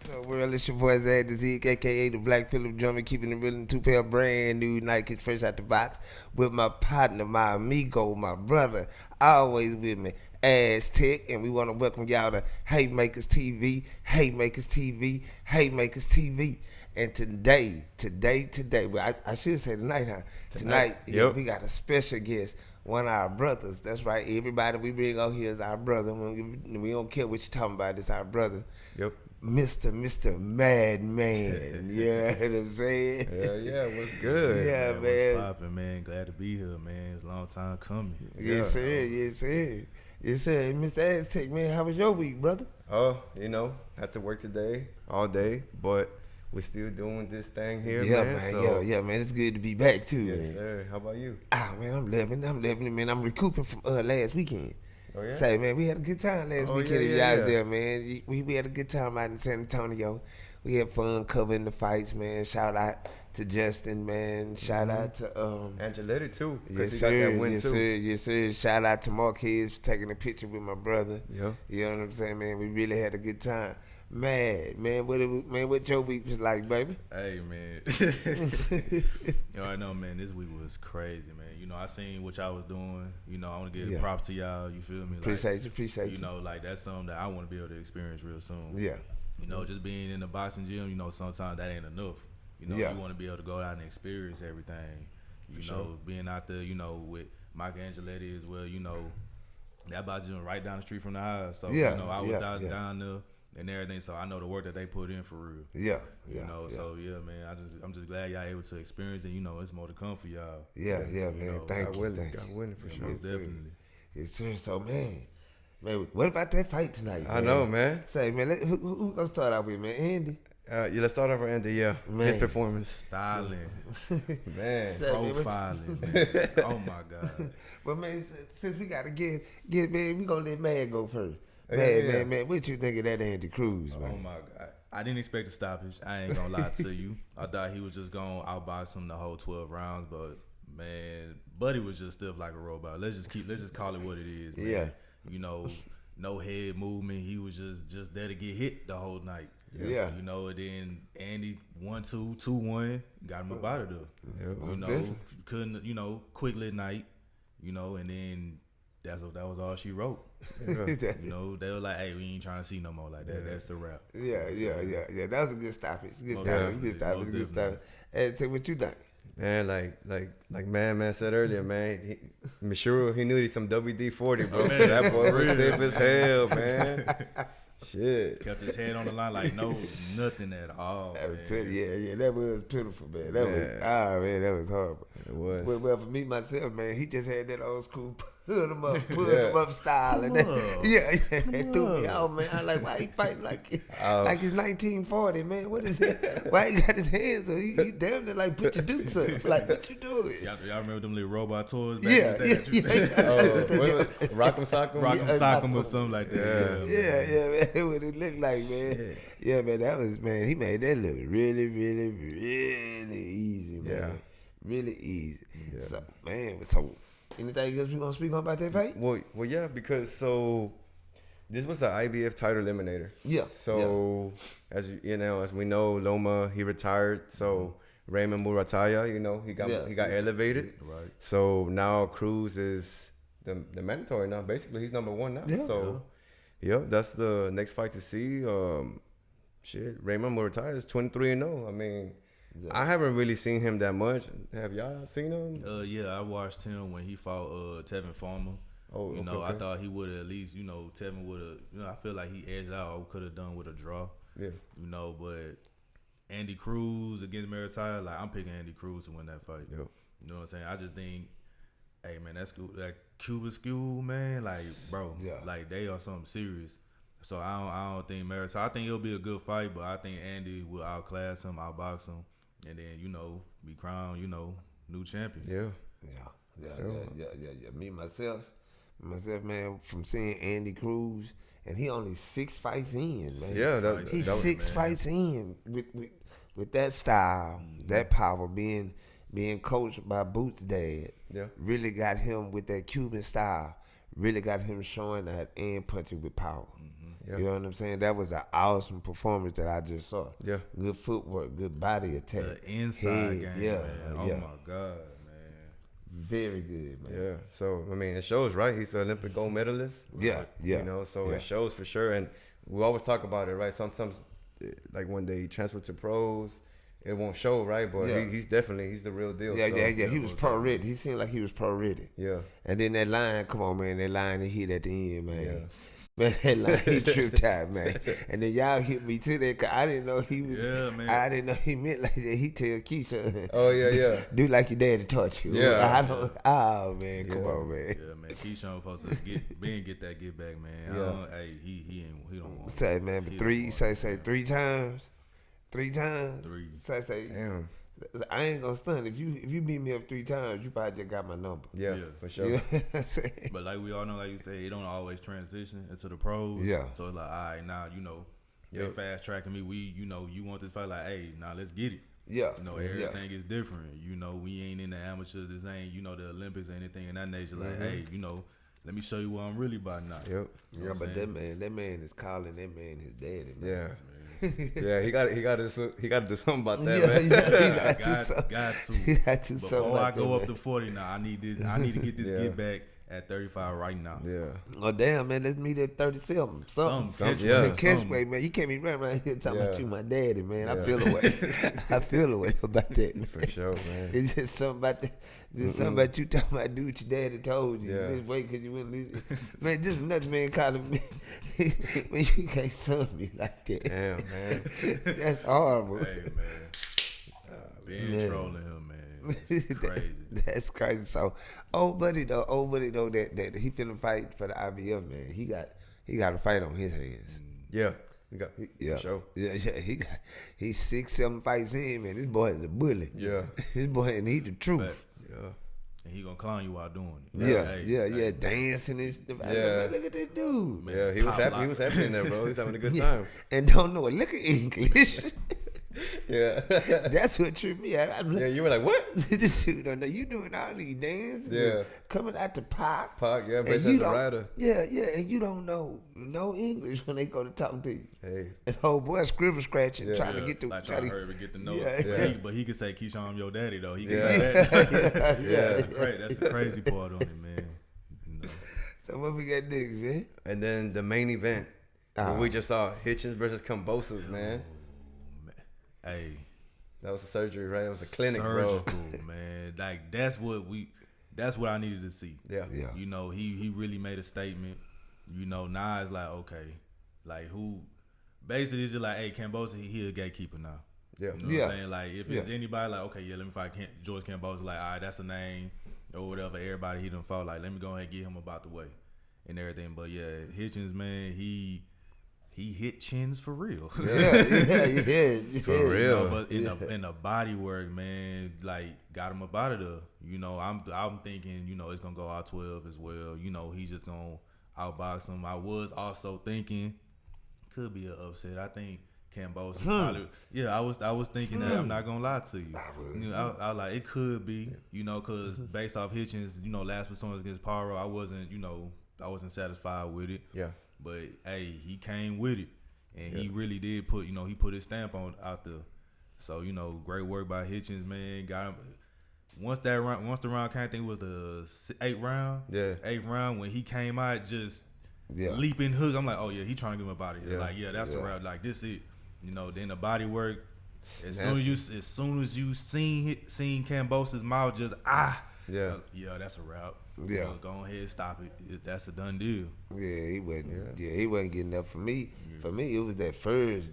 So, world, it's your boy Zad the Zeke, aka the Black Phillip Drummer, keeping it real in 2 pair of brand new Nikes fresh out the box with my partner, my amigo, my brother, always with me, Aztec, and we want to welcome y'all to Haymakers TV, Haymakers TV, Haymakers TV. And today, well, I should say tonight, huh? Tonight, Yep. we got a special guest. One of our brothers. That's right. Everybody we bring out here is our brother. We don't care what you're talking about. It's our brother. Yep. Mr. Madman. You know what I'm saying? Yeah, what's good? Yeah, man. What's poppin', man? Glad to be here, man. It's a long time coming. Yes, sir. Yes, sir. Yes, sir. Hey, Mr. Aztec, man, how was your week, brother? Oh, had to work today, all day, but we're still doing this thing here, Yeah, man. man. So, Yeah, man. It's good to be back, too, yes, man. sir. How about you? Man, I'm living it, man. I'm recouping from last weekend. Oh, yeah? Say, man, we had a good time last weekend. Yeah. There, man. We had a good time out in San Antonio. We had fun covering the fights, man. Shout out to Justin, man. Shout out to Angeletti, too, yes, because he sir. got that win, Yes, too. sir. Yes, sir. Shout out to Marquez for taking a picture with my brother. Yeah. You know what I'm saying, man? We really had a good time. Man, what your week was like, baby? Hey, man. You already know, man, this week was crazy, man. You know, I seen what y'all was doing. You know, I want to give props to y'all. You feel me? Appreciate you. You know, like, that's something that I want to be able to experience real soon. Yeah. You know, just being in the boxing gym, you know, sometimes that ain't enough. You know, you want to be able to go out and experience everything. You know, being out there, you know, with Mike Angeletti as well, you know, that boxing gym right down the street from the house. So, you know, I was down there and everything, so I know the work that they put in for real. Yeah. You know, so yeah, man, I'm just glad y'all able to experience it. You know, it's more to come for y'all. Yeah, man. know, Thank you. Got winning for sure. Yes, sir. Definitely. Yes, sir. So, man, what about that fight tonight, man? I know, man. Say, man, who gonna start out with, man? Andy? Let's start off with Andy, Man. His performance. Styling, Man. Say, man, profiling, man. Oh my God. But man, since we gotta get man, we gonna let Man go first. Yeah. Man, what you think of that Andy Cruz, Oh man? my God. I didn't expect a stoppage. I ain't gonna lie to you. I thought he was just gonna outbox him the whole 12 rounds, but man, Buddy was just stiff like a robot. Let's just call it what it is, man. Yeah. You know, no head movement. He was just there to get hit the whole night. Yeah. You know, and then Andy 1-2, 2-1, got him up out of there. Yeah. You know, Definitely. couldn't, you know, quick lit night, you know, and then that was all she wrote. You know, they were like, hey, we ain't trying to see no more like that. That's the wrap. Yeah. That was a good stoppage. Good definitely. stoppage. Hey, say what you think? Man, like man said earlier, man, Mishiro, he needed some WD-40, bro. Man, That boy was real. stiff as hell, man. Shit. Kept his head on the line like nothing at all. I would Man. tell you, that was pitiful, man. That was horrible. It was. Well, for me myself, man, he just had that old school put him up style, and that, that threw me out, man. I like, why he fighting like it's 1940, man? What is that? Why he got his hands up? He damn near like put your dukes up. Like, what you doing? Y'all remember them little robot toys? Back Yeah. Rock'em Sock'em? Rock'em Sock'em or something like that. Yeah, man. What it looked like, man. Yeah, man. That was, man. He made that look really, really, really easy, man. Yeah. Really easy. Yeah. So, man. So, anything else we gonna speak on about that fight? Well, yeah, because this was the IBF title eliminator. Yeah. So as we know, Loma, he retired. So Raymond Murataya, he got elevated. Right. So now Cruz is the mandatory now. Basically, he's number one now. Yeah. So that's the next fight to see. Raymond Murataya is 23-0. I mean, I haven't really seen him that much. Have y'all seen him? Yeah, I watched him when he fought Tevin Farmer. Oh, you know, okay. I thought he would have at least, Tevin would have, I feel like he edged out or could have done with a draw. Yeah. You know, but Andy Cruz against Murataya, like, I'm picking Andy Cruz to win that fight. Yep. You know what I'm saying? I just think, hey, man, that Cuba school, man, like, bro, like, they are something serious. So I don't think Murataya, I think it'll be a good fight, but I think Andy will outclass him, outbox him, and then, be crowned, new champion. Yeah. Me, myself, man, from seeing Andy Cruz, and he only 6 fights in, man. Yeah, he's that was, 6 fights in with that style, that power, being coached by Boots' dad. Yeah. Really got him with that Cuban style. Really got him showing that and punching with power. Yeah. You know what I'm saying? That was an awesome performance that I just saw. Yeah. Good footwork, good body attack. The inside game, yeah, man. Oh yeah. my God, man. Very good, man. Yeah. So I mean, it shows, right? He's an Olympic gold medalist. Yeah, yeah. You know, so yeah. it shows for sure. And we always talk about it, right? Sometimes, like when they transfer to pros, it won't show, right? But Yeah. he's the real deal. Yeah, so, yeah. He was pro ready. He seemed like he was pro ready. Yeah. And then that line, come on, man. That line he hit at the end, man. Yeah. Man, that line he tripped out, man. And then y'all hit me too there, cause I didn't know he was. Yeah, man. I didn't know he meant like that. He tell Keisha. Oh yeah. Do like your daddy taught you. Yeah. I don't. Oh man, come on, man. Yeah, man. Keyshawn supposed to get that get back, man. Yeah. Hey, he don't want. Say man, but say 3 times. 3 times. 3. Say. Damn. I ain't gonna stun. If you beat me up 3 times, you probably just got my number. Yeah, Yeah. for sure. You know what I'm saying? But like we all know, like you say, it don't always transition into the pros. Yeah. So it's like, all right, now they Yep. fast tracking me. We, you want this fight? Like, hey, now let's get it. Yeah. Everything is different. We ain't in the amateurs. This ain't, the Olympics or anything in that nature. Like, hey, let me show you what I'm really about now. Yep. You know Yeah, what but I'm that man is calling that man his daddy, man. Yeah. Yeah, he got to do something about that, Yeah, man. yeah. Got to. He got to something Before I like go that, up man. to 40 now, I need to get this Yeah. get back at 35 right now. Yeah. Oh damn, man, let's meet at 37. Something. Something, Yeah. yeah. Catch weight, man. You can't be running around here talking about Yeah. you, my daddy, man. I Yeah. feel away. I feel away about that. Man. For sure, man. It's just something about that. Just something about you talking about do what your daddy told you. Yeah. This way because you wouldn't listen. Man, just nothing, man, calling me. Man, you can't son me like that. Damn, man. That's horrible. Hey, man. Being Man. trolling him, man. It's crazy. That's crazy. So, old buddy though, that he finna fight for the IBF, man. He got a fight on his hands. Yeah. We got Yeah, for sure. yeah. He's 6-7 fights in, man. This boy is a bully. Yeah. This boy, and he the truth. But- Yeah. And he gonna clown you while doing it. Yeah, dancing and stuff. I Yeah. man, look at that dude. Man, Yeah, he was pop happy. lock. He was happy in there, bro. He was having a good Yeah. time. And don't know a lick of English. Yeah. That's what tripped me out. I'm Yeah, like, you were like, what? this dude don't know. You doing all these dances. Yeah. And coming out the park. Pac, yeah, And but you as a don't- rider. Yeah, and you don't know no English when they go to talk to you. Hey. And old boy scribble scratching, Yeah. trying to get the like trying to hurry to get the note. Yeah. But he could say Keyshawn, I'm your daddy though. He can Yeah. say that. Yeah. That's the crazy part on it, man. So what we got next, man? And then the main event, where we just saw Hitchins versus Kambosos, man. Hey, That was a surgery, right? It was a clinic, surgical, bro. man. Like that's what I needed to see. Yeah. Yeah. He really made a statement. Now it's like, okay, like who basically it's just like, hey, Kambosos, he a gatekeeper now. Yeah. You know Yeah. what I'm saying? Like if it's anybody like, okay, yeah, let me fight George Kambosos, like, all right, that's a name or whatever, everybody he done fought, like, let me go ahead and get him about the way and everything. But yeah, Hitchins, man, he hit chins for real. Yeah. For real. But in the body work, man, like got him up out of there. I'm thinking, it's gonna go out 12 as well. He's just gonna outbox him. I was also thinking could be an upset. I think Kambosos probably. Yeah, I was thinking that. I'm not gonna lie to you. I like it could be. Because based off Hitchins, last performance against Paro, I wasn't satisfied with it. Yeah. But hey, he came with it, and he really did put he put his stamp on out there. So great work by Hitchins, man. Got him. Once the round came, I think it was the 8th round. Yeah. 8th round when he came out just Yeah. leaping hooks. I'm like, oh yeah, he trying to get my body. Yeah. Like that's a round. Like this it. Then the body work. As Nasty. soon as you seen Kambosos' mouth just Yeah. yeah, that's a route. Yeah. Go ahead, stop it. That's a done deal. Yeah, he wasn't. Yeah, he wasn't getting up for me. For me, it was that first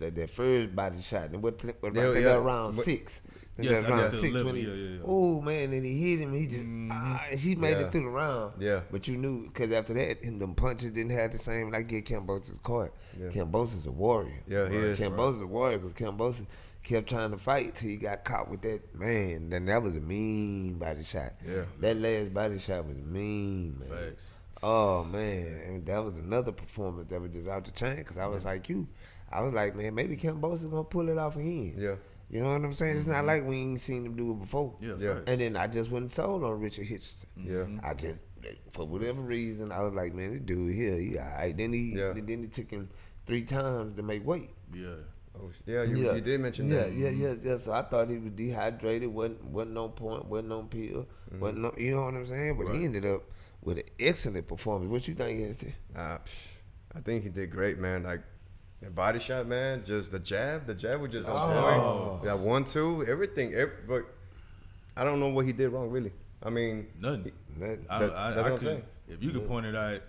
body shot. And what I think that round 6. Yeah, That round to the 6 liver, when he, yeah. oh man, and he hit him. He just he made Yeah. it through the round. Yeah. But you knew because after that, and them punches didn't have the same. Like get Kambosos caught. Yeah. Kambosos a warrior. Yeah, he is. Kambosos a warrior because Kambosos kept trying to fight till he got caught with that man. Then that was a mean body shot. Yeah. That last body shot was mean, man. Facts. Oh man, and that was another performance that was just out the chain. Because I was like you, I was like, man, maybe Kambosos gonna pull it off again. Yeah. You know what I'm saying? It's not like we ain't seen him do it before. Yeah, Yeah. facts. And then I just went sold on Richard Hitchins. Yeah. I just, for whatever reason, I was like, man, this dude here, he all right. Then he Yeah. took him 3 times to make weight. Yeah. Oh, yeah, you did mention that. Yeah. So I thought he was dehydrated, wasn't on point, wasn't on pill, wasn't no, you know what I'm saying? But he ended up with an excellent performance. What you think, ST? I think he did great, man. Like, the body shot, man, just the jab was just on point. That 1-2, everything. But I don't know what he did wrong, really. I mean, nothing. That's what I'm saying. If you could point it out,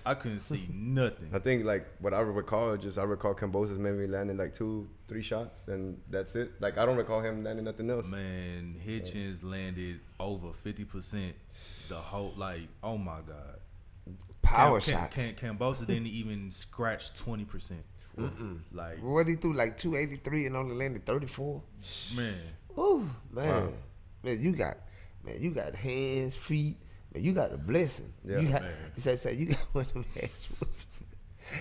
I couldn't see nothing. I think, like, what I recall Kambosos maybe landing like 2-3 shots, and that's it. Like, I don't recall him landing nothing else. Man, Hitchins landed over 50% the whole, like, oh my God. Power shots. Kambosos didn't even scratch 20%. Like, what he threw, like 283 and only landed 34? Man. Ooh, man. Wow. Man, you got hands, feet. Man, you got a blessing. Yeah, you got one of them ass whoopers.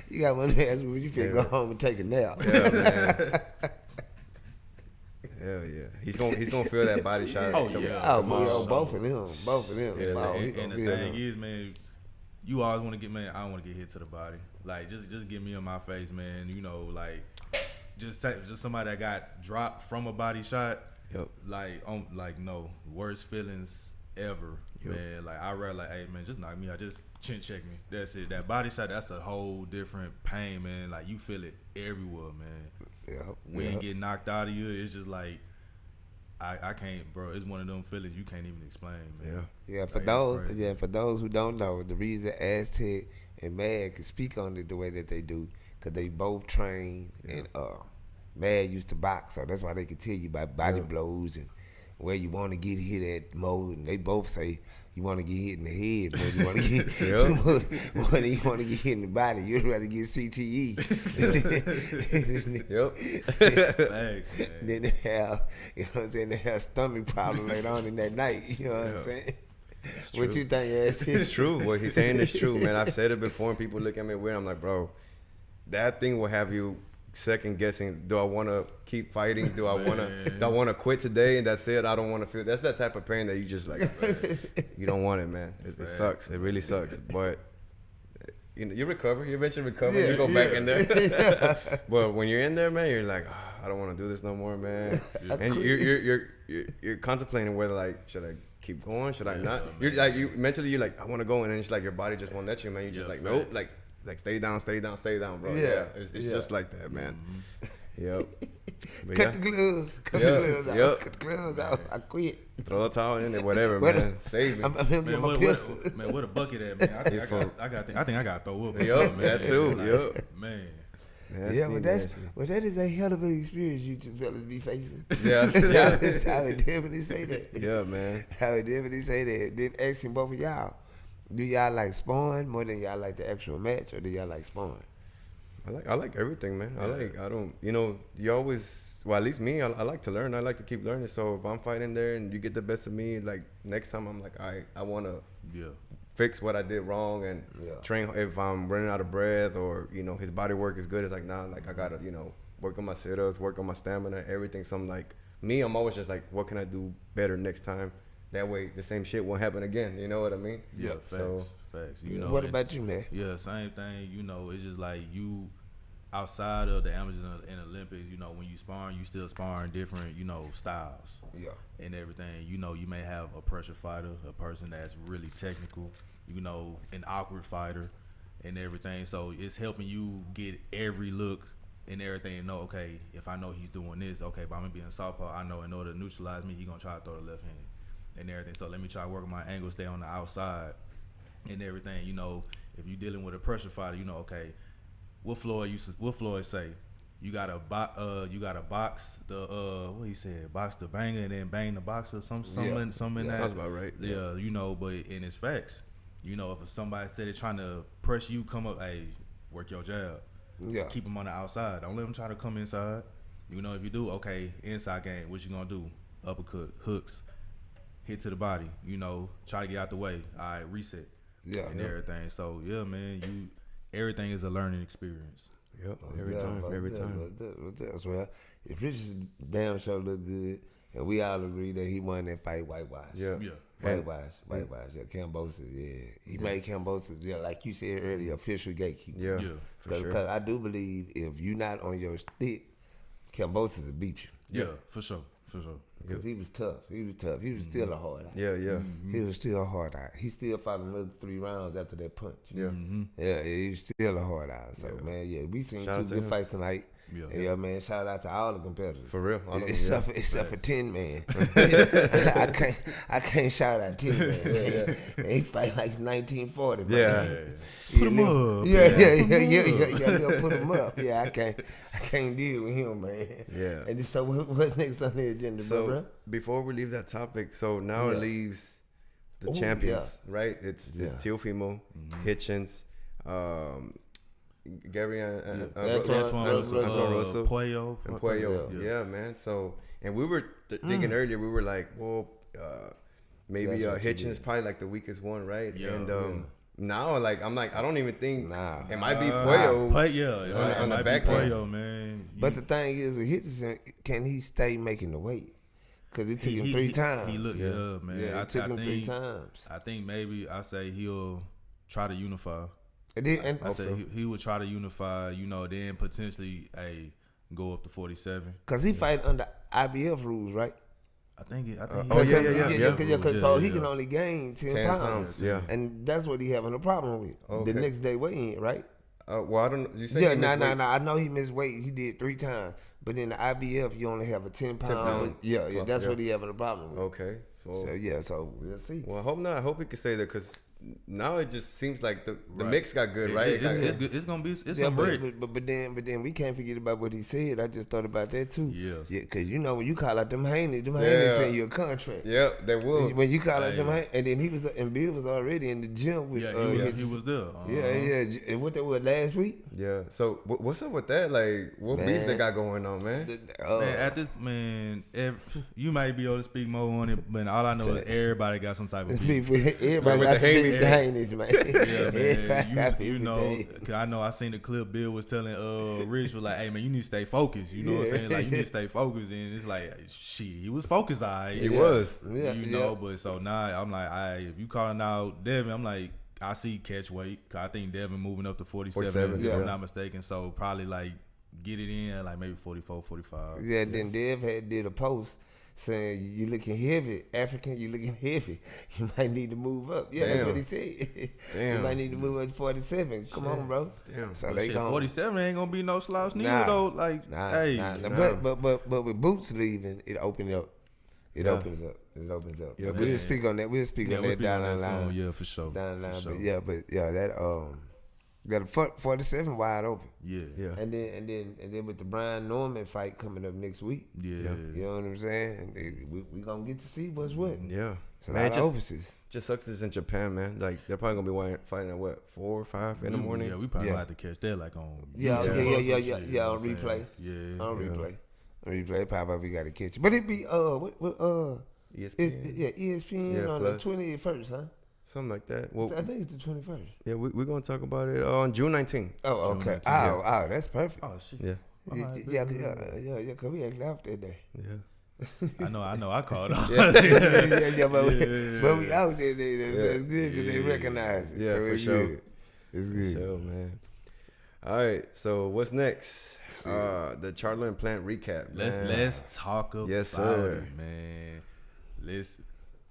You got one of them ass whoopers. You feel go home and take a nap. Yeah, man. Hell yeah. He's gonna feel that body shot. Both of them. And the thing is, man, you always want to get, man, I don't want to get hit to the body. Like, just get me in my face, man. You know, like, just somebody that got dropped from a body shot. Yep. Like no worst feelings ever, man. Like, I rather, like, hey, man, just knock me out, just chin check me. That's it. That body shot, that's a whole different pain, man. Like, you feel it everywhere, man. Yeah. When you get knocked out of you, it's just like, I can't, bro. It's one of them feelings you can't even explain, man. Yeah. For those who don't know, the reason Aztec and Mad can speak on it the way that they do, because they both train and Mad used to box, so that's why they can tell you about body blows and where you want to get hit at mode. And they both say you want to get hit in the head, but you want to get more than you want to get hit in the body. You'd rather get CTE. Thanks, man. Then they have, you know what I'm saying, they have stomach problems later on in that night. You know what I'm saying? What you think, Ass? It's true. What he's saying is true, man. I've said it before, and people look at me weird. I'm like, bro, that thing will have you second guessing. Do I want to keep fighting? Do I want to quit today and that's it? I don't want to feel. That's that type of pain that you just like. You don't want it, man. It sucks. It really sucks. But you know, you recover. You eventually recover. You go back in there. But when you're in there, man, you're like, I don't want to do this no more, man. And you're contemplating whether, like, should I keep going? Should I not? You're like, mentally you're like, I want to go, and then it's like your body just won't let you, man. You're just like, nope, like stay down, bro. Yeah, it's just like that, man. Yep. Cut the gloves. Cut the gloves out. I quit. Throw the towel in there, whatever, man. Save it. I'm get my pistol. Man, what a bucket at, man. I think I got to throw up. Yep, that too. Yep. Man. But that is a hell of an experience you two fellas be facing. Yeah. I would definitely say that. Yeah, man. I would definitely say that. Then asking both of y'all, do y'all like sparring more than y'all like the actual match, or do y'all like sparring? I like everything, man. You always, well, at least me, I like to learn. I like to keep learning. So if I'm fighting there and you get the best of me, like, next time I'm like, I want to fix what I did wrong and train. If I'm running out of breath, or, you know, his body work is good, it's like, nah, like, I got to, you know, work on my sit-ups, work on my stamina, everything. So I'm like, me, I'm always just like, what can I do better next time? That way the same shit won't happen again. You know what I mean? Yeah, facts. You know, what about you, man? Yeah, same thing. You know, it's just like you, outside of the amateurs and Olympics, you know, when you sparring, you still sparring different, you know, styles. Yeah. And everything. You know, you may have a pressure fighter, a person that's really technical, you know, an awkward fighter and everything. So it's helping you get every look and everything and know, okay, if I know he's doing this, okay, but I'm going to be in southpaw, I know in order to neutralize me, he's going to try to throw the left hand and everything. So let me try to work on my angle, stay on the outside and everything. You know, if you're dealing with a pressure fighter, you know, okay, what Floyd say? You gotta box the what he said, box the banger and then bang the boxer, something in that. Sounds about right. Yeah, you know, but in it's facts. You know, if somebody said they're trying to press you, come up, hey, work your jab. Yeah. Keep them on the outside. Don't let them try to come inside. You know, if you do, okay, inside game, what you gonna do? Uppercut, hooks, hit to the body. You know, try to get out the way. All right, reset. Yeah. And everything. So yeah, man, everything is a learning experience. Yep. Every time. Well, if Richardson damn sure look good, and we all agree that he won that fight whitewash. Yeah. Weight-wise, yeah. Kambosos, yeah. He made Kambosos, yeah, like you said earlier, official gatekeeper. Yeah, for sure. Because I do believe if you're not on your stick, Kambosos will beat you. Yeah, for sure. Because he was tough. He was still a hard eye. Yeah. He was still a hard eye. He still fought another 3 rounds after that punch. Yeah. Yeah, he was still a hard eye. So, man, yeah, we seen Shout out 2 to good him. fights tonight. Yeah, man, shout out to all the competitors. For real. Except for 10 man. I can't shout out 10 man. He fight like 1940. Yeah. Put him up. Yeah, put him up. Yeah, I can't deal with him, man. Yeah. And so what's next on the agenda, So before we leave that topic, so now it leaves the champions, right? It's Teofimo, Hitchins, Gary and Russell, Puello. and Puello. Yeah, man. So, and we were thinking earlier, we were like, well, maybe Hitchins probably like the weakest one, right? Yeah. And now, like, I'm like, I don't even think it might be Puello. On the back end. Puello, man. But the thing is, with Hitchins, can he stay making the weight? Because it took him 3 times. He looked good, man. Yeah, it took him 3 times. I think maybe I say he'll try to unify. And I said he would try to unify, then potentially go up to 47. Because he fight under IBF rules, right? I think. So he can only gain 10 pounds. Yeah. And that's what he having a problem with. Okay. The next day weigh-in, right? Well, I don't know. You say I know he missed weight. He did 3 times. But in the IBF, you only have a 10 pound. Yeah, that's what he having a problem with. Okay. So we'll see. Well, I hope not. I hope he can stay there because now it just seems like the mix got good, right? It's good. It's gonna be some break. But then we can't forget about what he said. I just thought about that too. Yeah, because when you call out them Haney send you a contract. Yeah, they will. When you call out them Haney, and then Mbilli was already in the gym with. He was there. And what that was last week. Yeah. So what's up with that? Like, what beef they got going on, man? You might be able to speak more on it, but all I know is everybody got some type of beef. Everybody got some beef with the Haneys, man. Yeah, man. Cause I know I seen the clip Bill was telling Rich was like, hey man, you need to stay focused. You know what I'm saying? Like you need to stay focused, and it's like shit, he was focused, He was. But so now I'm like, if you calling out Devin, I'm like, I see catch weight. Cause I think Devin moving up to 47 if I'm not mistaken. So probably like get it in like maybe 44, 45. Yeah, then Dev did a post saying you looking heavy, African, you looking heavy. You might need to move up. Yeah, that's what he said. You might need to move up to 47. Come on, bro. Damn. So but they 47 ain't gonna be no slouch neither though. Like, But with Boots leaving, it opened up. It opens up. Yeah, we'll speak on that. We'll speak on that down the line. Yeah, for sure. Down the line, but that got a 47 wide open. Yeah. And then with the Brian Norman fight coming up next week. Yeah. You know what I'm saying? We gonna get to see what's what. Yeah. So man, just sucks it's in Japan, man. Like they're probably gonna be fighting at 4 or 5 in the morning. Yeah, we probably gonna have to catch that like on on replay. Yeah. On replay. Probably we gotta catch it. But it be ESPN. ESPN on plus. the 21st, huh? Something like that. Well, I think it's the 21st. Yeah, we're gonna talk about it on June 19th. Oh, okay. Oh, that's perfect. Oh shit. Yeah. Yeah, because we actually out that day. Yeah. I know. I called off. But we out there. So it's good because they recognize it. Yeah, so for it's sure. Good. It's good. For sure, man. All right. So what's next? The Charlo implant recap. Man. Let's talk about Yes, sir. it, man.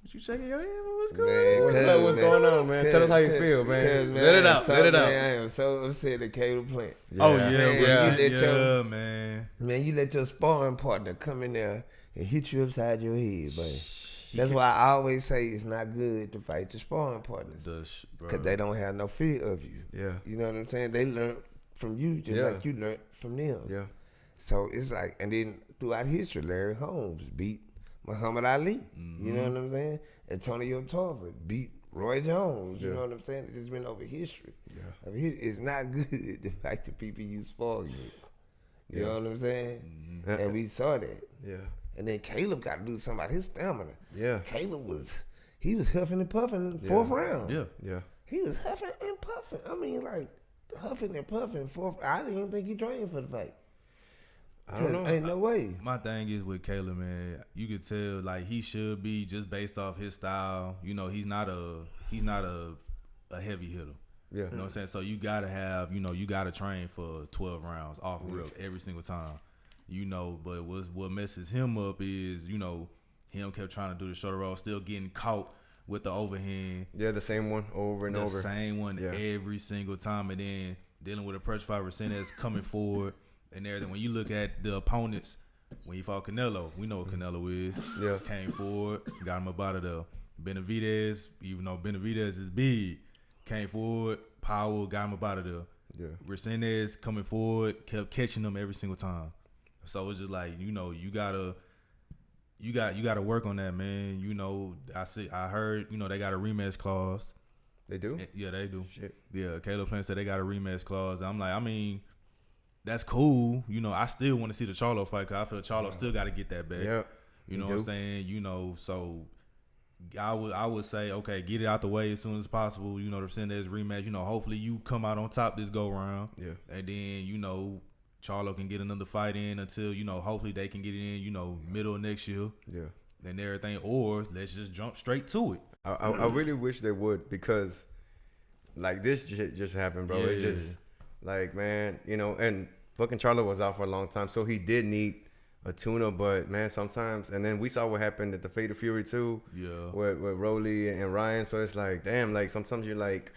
What you shaking your head? What's Man, going on? What's going on, man? Tell us how you feel, man. Let it out. Man, I am so upset at Caleb Plant. Man. Man, you let your sparring partner come in there and hit you upside your head, buddy. That's why I always say it's not good to fight your sparring partners. Because they don't have no fear of you. Yeah. You know what I'm saying? They learn from you just like you learned from them. Yeah. So it's like, and then throughout history, Larry Holmes beat Muhammad Ali. Mm-hmm. You know what I'm saying? Antonio Tarver beat Roy Jones. You know what I'm saying? It's just been over history. Yeah. I mean, it's not good to fight the people you spar with. You know what I'm saying? Mm-hmm. And we saw that. Yeah. And then Caleb got to do something about his stamina. Yeah. Caleb was huffing and puffing in the fourth round. Yeah. Yeah. He was huffing and puffing. I mean, like, huffing and puffing. I didn't even think he trained for the fight. I don't know. Ain't no way. My thing is with Caleb, man. You could tell like he should be just based off his style. You know, he's not a heavy hitter. Yeah. You know what I'm saying? So you gotta have, you gotta train for 12 rounds off rip every single time. But what messes him up is, him kept trying to do the shoulder roll, still getting caught with the overhand. Yeah, the same one over and over. The same one every single time, and then dealing with a pressure fight that's coming forward and everything. When you look at the opponents, when he fought Canelo, we know what Canelo is. Yeah. Came forward, got him up out of there. Benavidez, even though Benavidez is big, came forward, power, got him up out of there. Yeah. Resendez coming forward, kept catching them every single time. So it's just like, you gotta work on that, man. I heard, they got a rematch clause. They do? Yeah, they do. Shit. Yeah, Caleb Plant said they got a rematch clause. I'm like, that's cool. I still want to see the Charlo fight because I feel Charlo still got to get that back. Yeah. You know what I'm saying? So I would say, okay, get it out the way as soon as possible. To send this rematch. Hopefully you come out on top this go round. Yeah. And then, Charlo can get another fight in until, hopefully they can get it in, middle of next year. Yeah. And everything. Or let's just jump straight to it. I really wish they would because, like, this shit just happened, bro. Yeah. It just, like, man, and fucking Charlo was out for a long time, so he did need a tuna, but, man, sometimes, and then we saw what happened at the Fate of Fury 2 with Rolly and Ryan, so it's like, damn, like, sometimes you're like,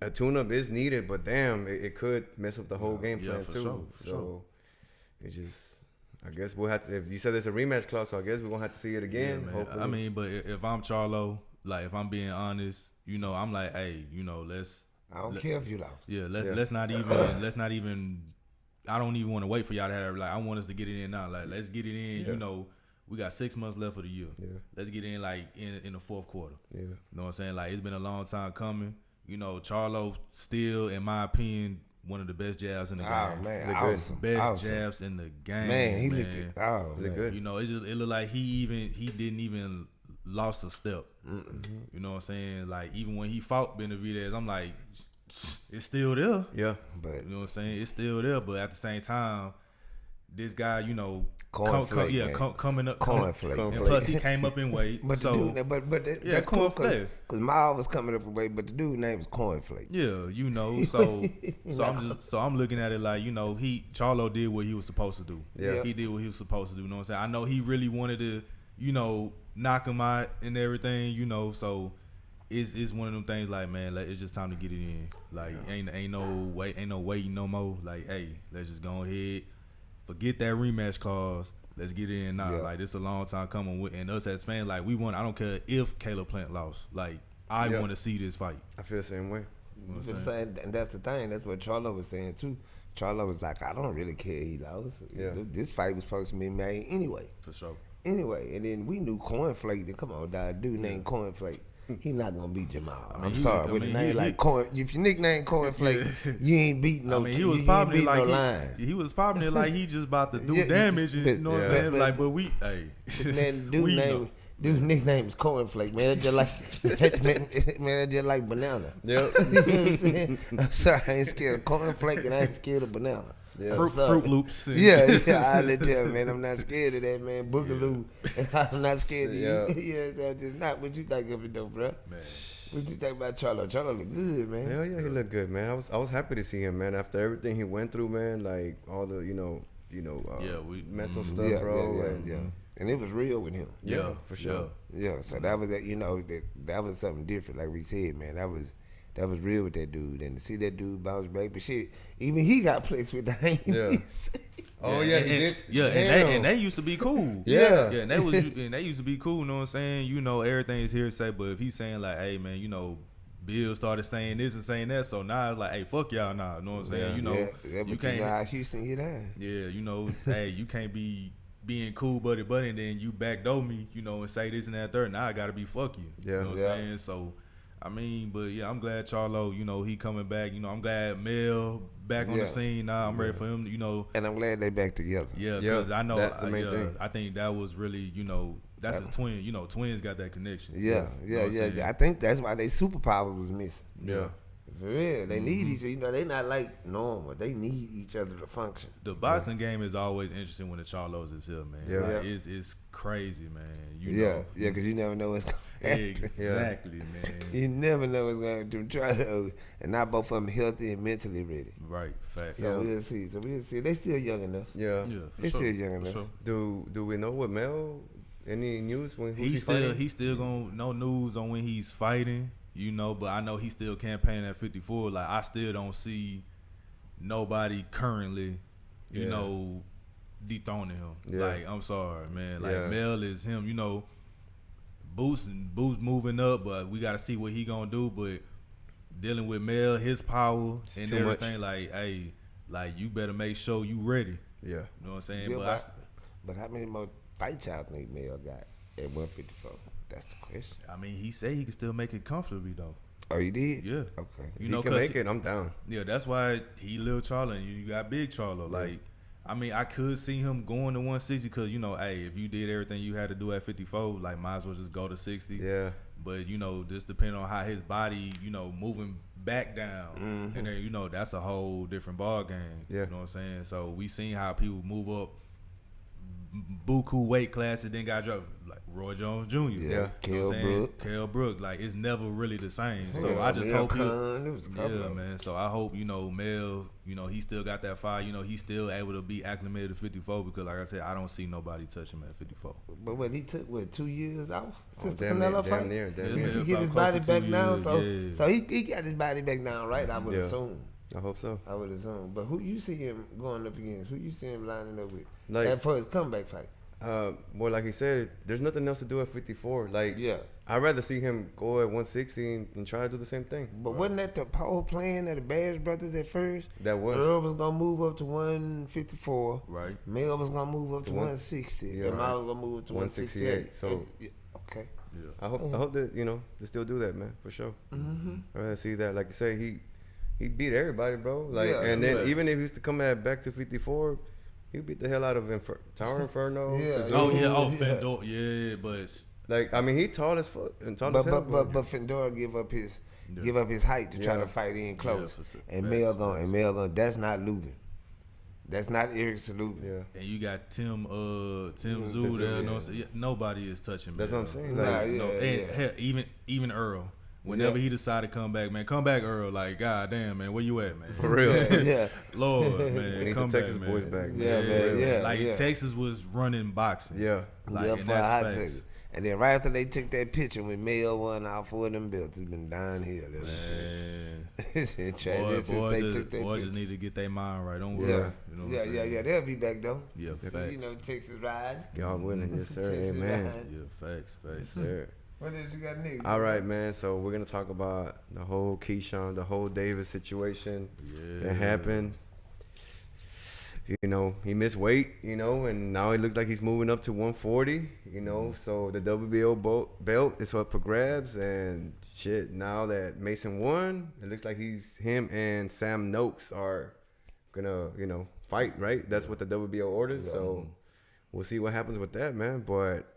a tune-up is needed, but damn, it could mess up the whole game plan too. Sure. It just, I guess we'll have to. If you said there's a rematch clause, so I guess we're gonna have to see it again. Yeah, hopefully. But if I'm Charlo, like if I'm being honest, I'm like, hey, let's. I don't care if you lost. Yeah, let's not even. I don't even want to wait for y'all to have. Like, I want us to get it in now. Like, let's get it in. Yeah. We got 6 months left of the year. Yeah. Let's get in like in the fourth quarter. Yeah. You know what I'm saying? Like, it's been a long time coming. Charlo still, in my opinion, one of the best jabs in the game. Oh, man. Best jabs in the game. Man, he looked it. Oh, man. Good. It looked like he didn't even lost a step. Mm-hmm. You know what I'm saying? Like, even when he fought Benavidez, I'm like, it's still there. Yeah. But you know what I'm saying? It's still there. But at the same time, this guy, coming up, cornflake. And plus, he came up in weight. But so, the dude, that's cool because Miles was coming up in weight, but the dude's name is Cornflake. Yeah, so I'm looking at it like, Charlo did what he was supposed to do. Yeah. He did what he was supposed to do. You know what I'm saying? I know he really wanted to, knock him out and everything, so it's one of them things like, man, like, it's just time to get it in. Like, ain't no waiting no more. Like, hey, let's just go ahead. Forget that rematch clause. Let's get it in now. Yeah. Like, this a long time coming. And us as fans, like, we want. I don't care if Caleb Plant lost. Like, I want to see this fight. I feel the same way. You know what I'm saying? And that's the thing. That's what Charlo was saying too. Charlo was like, I don't really care he lost. Yeah. This fight was supposed to be made anyway. For sure. Anyway, and then we knew Cornflake. Come on, dog. Dude named Cornflake. He not gonna beat Jamal. I'm sorry. With a name like Corn, if your nickname Cornflake, you ain't beating no. He was popping like line. He was popping it like he just about to do damage. And, you know what I'm saying? Like, but we, hey, man, dude's nickname is Cornflake. Man, it's just like man, it's just like banana. Yep. You know what I'm saying? I'm sorry, I ain't scared of Cornflake and I ain't scared of banana. Yeah. Fruit Loops. Yeah, I let you, man. I'm not scared of that, man. Boogaloo. I'm not scared of you. Yeah, that's just not what you think of it, though, bro. Man. What you think about Charlo? Charlo look good, man. Hell yeah, he looked good, man. I was happy to see him, man. After everything he went through, man, like all the mental stuff, bro. Yeah. And it was real with him. Yeah, for sure. Yeah, so that was that was something different. Like we said, man, that was real with that dude. And to see that dude bounce back, but shit, even he got placed with the Haney. Yeah. Oh yeah, he did. Yeah, and they used to be cool. Yeah, and they used to be cool. You know what I'm saying? Everything is hearsay. But if he's saying like, hey man, Bill started saying this and saying that, so now it's like, hey, fuck y'all now. You know what I'm saying? You can't. How Houston get down. Yeah, hey, you can't be being cool buddy, and then you backdoor me, and say this and that third. Now I gotta be fuck you. Yeah, you know what I'm saying? So. But yeah, I'm glad Charlo, he coming back. I'm glad Mel back on the scene now. I'm ready for him, And I'm glad they back together. Yeah, because I know, that's the main thing. I think that was really, that's a twin. Twins got that connection. Yeah. I think that's why they superpower was missing. Yeah. For real, they need each other. You know, they not like normal. They need each other to function. The boxing game is always interesting when the Charlos is here, man. Yeah. Like, it's crazy, man. You Yeah, know. yeah, because you never know what's going to happen. Exactly, man. You never know what's going to Charlos, and not both of them healthy and mentally ready. Right, facts. So we'll see. They still young enough. Yeah. Yeah, for They sure. still young For enough. sure. Do we know what Mel? Any news when He's still gonna no news on when he's fighting, you know, but I know he's still campaigning at 54. Like I still don't see nobody currently, you know, dethroning him. Yeah. Like I'm sorry, man. Like Yeah. Mel is him, you know. Boost moving up, but we gotta see what he gonna do. But dealing with Mel, his power and too everything, like hey, like you better make sure you ready. Yeah. You know what I'm saying? Yeah, But but how many more fights y'all think Mel got at 154? That's the question. I mean, he said he can still make it comfortably though. Oh, you did? Yeah. Okay. You If know, he can 'cause make it, I'm down. yeah, that's why he little Charlo and you got big Charlo. Like, I mean, I could see him going to 160 because, you know, hey, if you did everything you had to do at 54, like, might as well just go to 60. Yeah. But, you know, just depending on how his body, you know, moving back down. And then, you know, that's a whole different ball game. Yeah. You know what I'm saying? So we seen how people move up buku weight classes, then got dropped, like Roy Jones Jr. Yeah. You know Kell what I'm saying? Brook. Kell Brook. Like, it's never really the same. So Yeah, I just Mel hope he... Khan, it was a couple Yeah, of 'em. man. So I hope, you know, Mel, you know, he still got that fire. You know, he's still able to be acclimated to 54 because, like I said, I don't see nobody touch him at 54. But what, he took, 2 years off since the damn near- Canelo damn fight? near, damn He near. to get his About body close to back 2 down. years, So, yeah. so he got his body back down, right? I would Yeah. assume. I hope so. I would assume. But who you see him going up against? Who you see him lining up with? Like- for his comeback fight. Well, like he said, there's nothing else to do at 54. Like, Yeah. I'd rather see him go at 160 and try to do the same thing. But wasn't that the whole plan of the Bash brothers at first? That was. Earl was gonna move up to 154. Right. Mel was gonna move up to To one- 160. Yeah, and I right. was gonna move up to 168. 168. So- Okay. Yeah. I hope that, you know, they still do that, man, for sure. Mm-hmm. I'd rather see that. Like you say, he beat everybody, bro. Like, Yeah, and then yeah. even if he used to come back to 54, he beat the hell out of Tower Inferno. Yeah. Kazoo. Oh, yeah. Oh, Yeah. Fendor. Yeah, but... Like, I mean, he tall as fuck and tall as hell. But Fendora give up his height to try Yeah. to fight in close. for sure. And Facts, Mel gonna that's not Lubin. That's not Eric Salubin. Yeah. And you got Tim Zoo Zoo, there. yeah. You know what I'm saying? Yeah, nobody is touching That's Mel. what I'm saying. Nah, Like, yeah, No, and yeah. hell, even Earl. Whenever Yeah. he decided to come back, man, come back, Earl. Like, god damn, man, where you at, man? for real. Yeah. Lord, man, Need come the Texas back, boys man. back. Yeah, man, yeah, Like yeah. Texas was running boxing. Yeah. Like, Yeah, and for a hot that's facts. second. And then right after they took that picture when Mel won all 4 of them belts, it's been downhill ever since. Man, It's been tragic since boys, they took that just picture. need to get their mind right. Don't worry. Yeah, You know what I'm saying? They'll be back though. Yeah, You facts. know, Texas ride. Y'all winning. Yes, sir. Texas Amen. ride. Yeah, facts. Yes, sir. What else you got, nigga? All right, man. So we're gonna talk about the whole Keshawn, the whole Davis situation that happened. You know, he missed weight, you know, and now it looks like he's moving up to 140, you know. So the WBO belt is up for grabs, and shit. Now that Mason won, it looks like him and Sam Noakes are gonna, you know, fight. Right? That's what the WBO orders. So we'll see what happens with that, man. But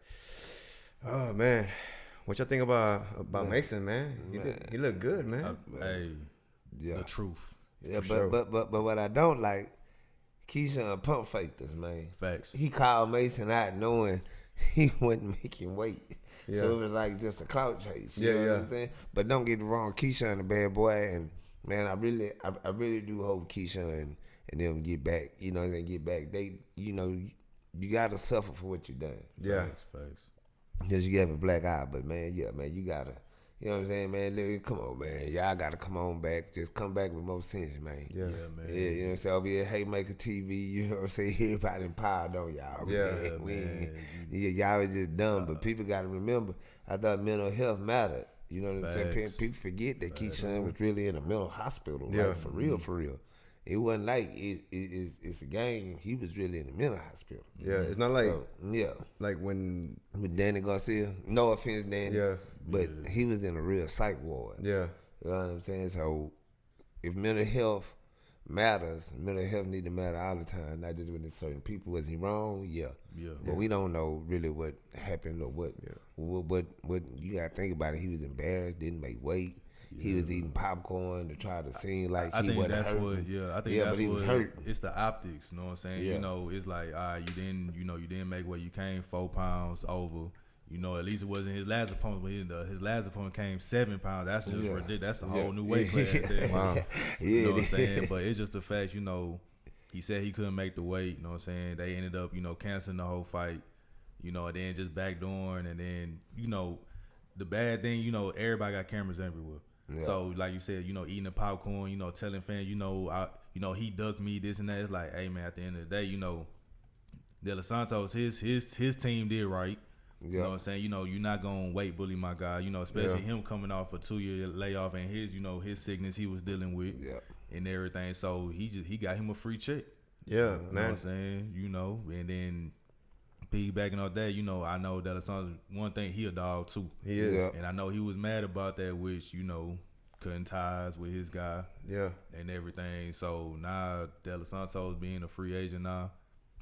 oh man, what y'all think about Mason, man? He looked good, man. Hey, Yeah, the truth. yeah, for but, sure. but what I don't like, Keyshawn pump faked us, man. Facts. He called Mason out knowing he wasn't making weight. Yeah. So it was like just a clout chase. You Yeah, know what yeah. I'm saying? But don't get it wrong, Keyshawn a bad boy, and man, I really do hope Keyshawn and them get back. You know, they get back. They, you know, you gotta suffer for what you done. Yeah. Facts. Because you have a black eye, but man, yeah, man, you gotta, you know what I'm saying, man? Look, come on, man, y'all gotta come on back. Just come back with more sense, man. Yeah. Yeah, man. Yeah, you know what I'm saying? Over here, Haymaker TV, you know what I'm saying? Everybody piled on y'all. Yeah, man. man. Y'all was just dumb, but people got to remember, I thought mental health mattered. You know what I'm saying? Facts. People forget that Keyshawn was really in a mental hospital. Yeah. Like, for real. It wasn't like it's a game. He was really in a mental hospital. Yeah, it's not like So, yeah. like when With Danny Garcia, no offense, Danny. Yeah. But he was in a real psych ward. yeah. You know what I'm saying? So if mental health matters, mental health need to matter all the time, not just with certain people. Was he wrong? Yeah. Yeah. But we don't know really what happened or what you gotta think about it. He was embarrassed, didn't make weight. he was eating popcorn to try to seem like I he think wasn't that's hurting. what. Yeah, I think Yeah, that's but he what. was hurt. It's the optics. You know what I'm saying? Yeah. You know, it's like, you didn't make what you came 4 pounds over. You know, at least it wasn't his last opponent. But his last opponent came 7 pounds. That's just ridiculous. That's a whole new weight class. There. Wow. You know what I'm saying? But it's just the fact, you know, he said he couldn't make the weight. You know what I'm saying? They ended up, you know, canceling the whole fight. You know, and then just backdooring, and then, you know, the bad thing, you know, everybody got cameras everywhere. Yeah. So like you said, you know, eating the popcorn, you know, telling fans, you know, he ducked me, this and that. It's like, hey man, at the end of the day, you know, De Los Santos, his team did right. You know what I'm saying? You know, you're not gonna weight bully my guy. You know, especially him coming off a 2-year layoff and his, you know, his sickness he was dealing with and everything. So he got him a free check. Yeah, you man. know what I'm saying? You know, and then piggybacking on that, you know, I know De Los Santos, one thing, he a dog too. He is. Yeah. And I know he was mad about that, which, you know, cutting ties with his guy. Yeah. And everything. So now De Los Santos being a free agent now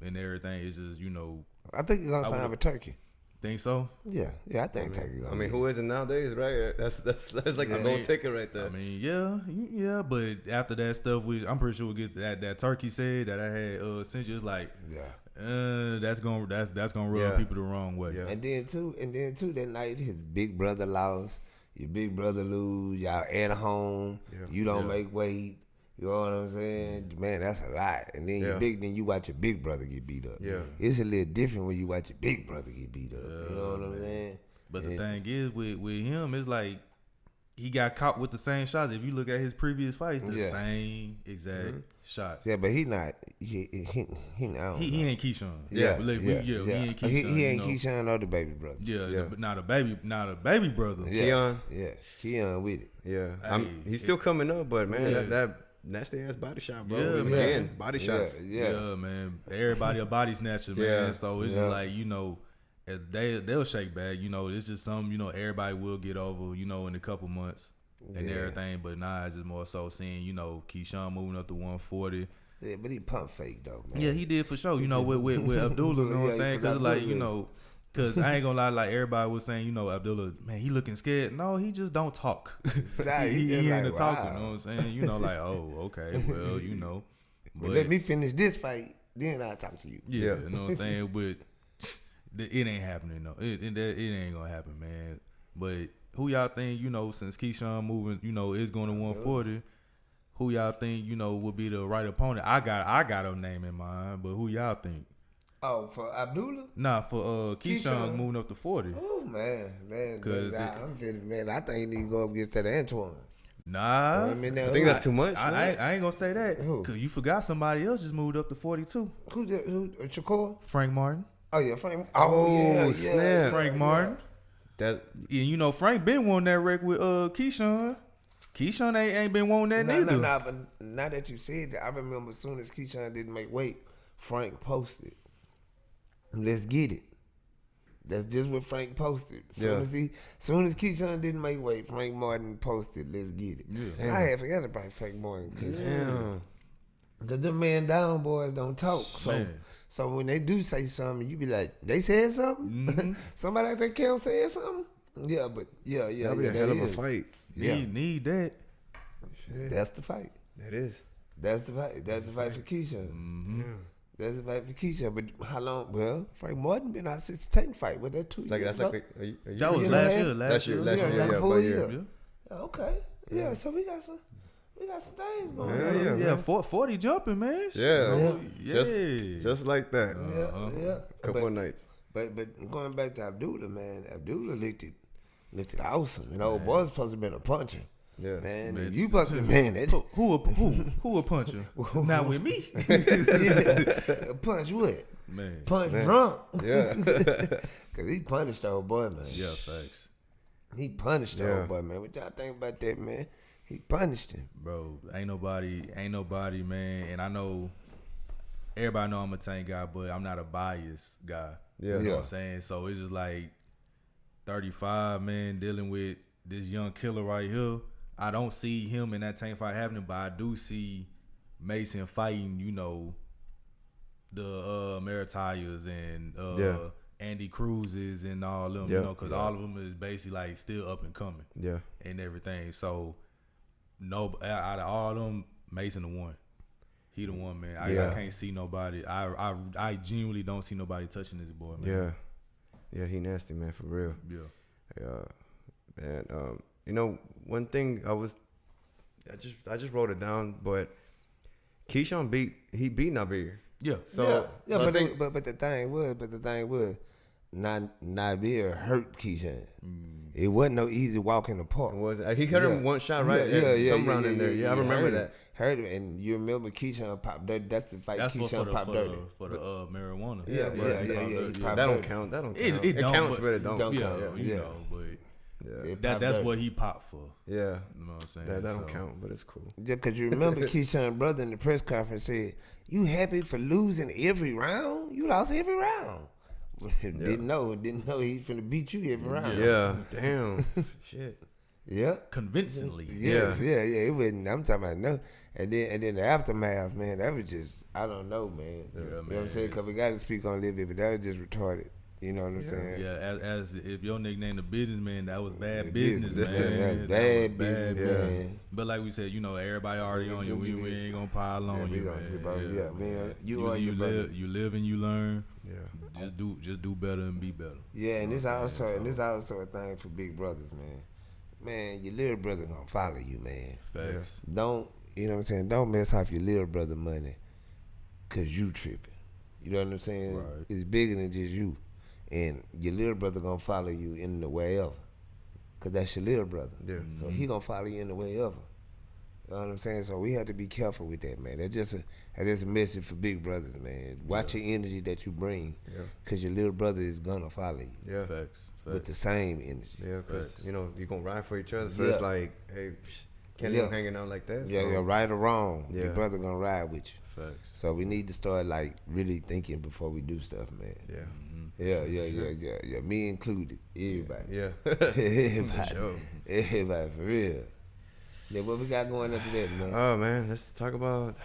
and everything is just, you know. I think he's gonna sign with Turkey. Think so? Yeah, I think Turkey. I mean, who isn't nowadays, right? That's like a gold ticket right there. I mean, yeah, but after that stuff, I'm pretty sure we'll get to that Turkey said that I had sent you. It's like, that's gonna rub people the wrong way. Yeah. And then too, that night his big brother lost, your big brother lose, y'all at home, you don't make weight. You know what I'm saying? Man, that's a lot. And then you watch your big brother get beat up. Yeah. It's a little different when you watch your big brother get beat up. You know what I'm saying? But the thing is with him, it's like he got caught with the same shots. If you look at his previous fights, the same exact shots. Yeah, but he not. He ain't Keshawn. He ain't Keyshawn. He ain't Keyshawn or the baby brother. Yeah. But not a baby brother. Yeah. Keon with it. Yeah. He's still coming up, but man, that nasty ass body shot, bro. Yeah, man. Again, body shots. Yeah, man. Everybody a body snatcher, man. So it's just like, you know, they'll shake back. You know, it's just something, you know, everybody will get over, you know, in a couple months and everything. But nah, it's just more so seeing, you know, Keshawn moving up to 140. Yeah, but he pump fake though, man. Yeah, he did for sure. You know, with Abdullah, you know what I'm saying? Because like, you know, because I ain't gonna lie, like everybody was saying, you know, Abdullah, man, he looking scared. No, he just don't talk. he ain't a talker. You know what I'm saying? You know, like, oh, okay, well, you know. But let me finish this fight, then I'll talk to you. Yeah, you know what I'm saying? But it ain't happening, though. It ain't gonna happen, man. But who y'all think, you know, since Keshawn moving, you know, is going to 140, who y'all think, you know, would be the right opponent? I got a name in mind, but who y'all think? Oh, for Abdullah? Nah, for Keshawn moving up to 40. Oh, man. I'm feeling, man, I think he need to go up against that Antoine. Nah. I think that's too much. I ain't gonna say that. Because you forgot somebody else just moved up to 42. Who Shakur? Frank Martin. Oh, yeah, Frank. Oh, yeah. Frank Martin. That, and you know, Frank been wanting that wreck with Keshawn. Keshawn ain't been wanting that neither. No, but now that you said that, I remember as soon as Keshawn didn't make weight, Frank posted, let's get it. That's just what Frank posted. Soon as Keshawn didn't make weight, Frank Martin posted, let's get it. Yeah. I had forgot about Frank Martin. Because them man down boys don't talk. So when they do say something, you be like, they said something? Mm-hmm. Somebody out there can't say something? Yeah, but yeah. That'll be a hell of a fight. Yeah. Need that. That's the fight. That is. That's the fight. That's the fight for Keshawn. Mm-hmm. Yeah. That's the fight for Keshawn. But how long? Well, Frank Martin been out since the tank fight. Was that 2 years ago? That was last year. Last year. Like a full year. Yeah. Okay. Yeah. So we got some things going on. Yeah. 40 jumping, man. Yeah. Just like that. Yeah. Couple of nights. But going back to Abdullah, man, Abdullah looked it awesome. You know, boy's supposed to have been a puncher. Yeah, man. You supposed to man. Who a puncher? Not with me. Punch what? Man. Punch drunk. Yeah. Cause he punished the old boy, man. Yeah, thanks. He punished the old boy, man. What y'all think about that, man? He punished him. Bro, ain't nobody, man. And I know everybody know I'm a tank guy, but I'm not a biased guy. Yeah. You know what I'm saying? So it's just like 35, man, dealing with this young killer right here. I don't see him in that tank fight happening, but I do see Mason fighting, you know, the Maritires Andy Cruz's and all of them, Yeah. you know, because all of them is basically like still up and coming. Yeah. And everything. So no, out of all of them, Mason the one. He the one, man. I can't see nobody. I genuinely don't see nobody touching this boy, man. Yeah, he nasty, man, for real. Yeah. And you know, one thing I just wrote it down, but Keshawn beat Nabir. Yeah. So I think, but the thing was, Nabir hurt Keshawn. It wasn't no easy walk in the park. he hit him one shot, right? Some round in there. Yeah, I remember that. Hurt him, and you remember Keshawn popped dirt. That's the fight. That's Keyshawn popped dirty. For the marijuana. Yeah. That don't count. That don't count. It don't, counts, but but it don't. don't Yeah, count. you Yeah. know, but Yeah. that's what he popped for. Yeah. You know what I'm saying? That don't count, but it's cool. Just because you remember Keyshawn's brother in the press conference said, "You happy for losing every round? You lost every round." Didn't know he's finna beat you every round. Yeah. Damn. Shit. Yeah. Convincingly. Yes, yeah. It wasn't. I'm talking about no. And then the aftermath, man. That was just, I don't know, man. Yeah, you know what man, I'm saying? Because we got to speak on a little bit, but that was just retarded. You know what I'm saying? Yeah, as if your nickname the businessman, that was bad The business, business, man. yeah, That bad was business, man. But like we said, you know, everybody already on you. We ain't gonna pile on we you, gonna say, bro, man. yeah, man. You are your brother. You live and you learn. Yeah. Just do better and be better. Yeah, and this also a thing for big brothers, man. Man, your little brother gonna follow you, man. Facts. Don't, you know what I'm saying? Don't mess off your little brother money because you tripping. You know what I'm saying? Right. It's bigger than just you. And your little brother gonna follow you in the way ever. Because that's your little brother. Yeah. So he gonna follow you in the way ever. You know what I'm saying? So we have to be careful with that, man. That's just a message for big brothers, man. Watch your energy that you bring. Because your little brother is gonna follow you. Yeah. Facts. With the same energy. Yeah, because, Facts. you know, you're going to ride for each other. So Yeah. it's like, hey, can't leave him hanging out like that. Yeah, so. yeah, right or wrong. Yeah. Your brother gonna ride with you. Facts. So we need to start like really thinking before we do stuff, man. Yeah. Yeah. Me included. Everybody. Yeah. Everybody. Sure. Everybody for real. Yeah, what we got going after that, man? Oh, man. Let's talk about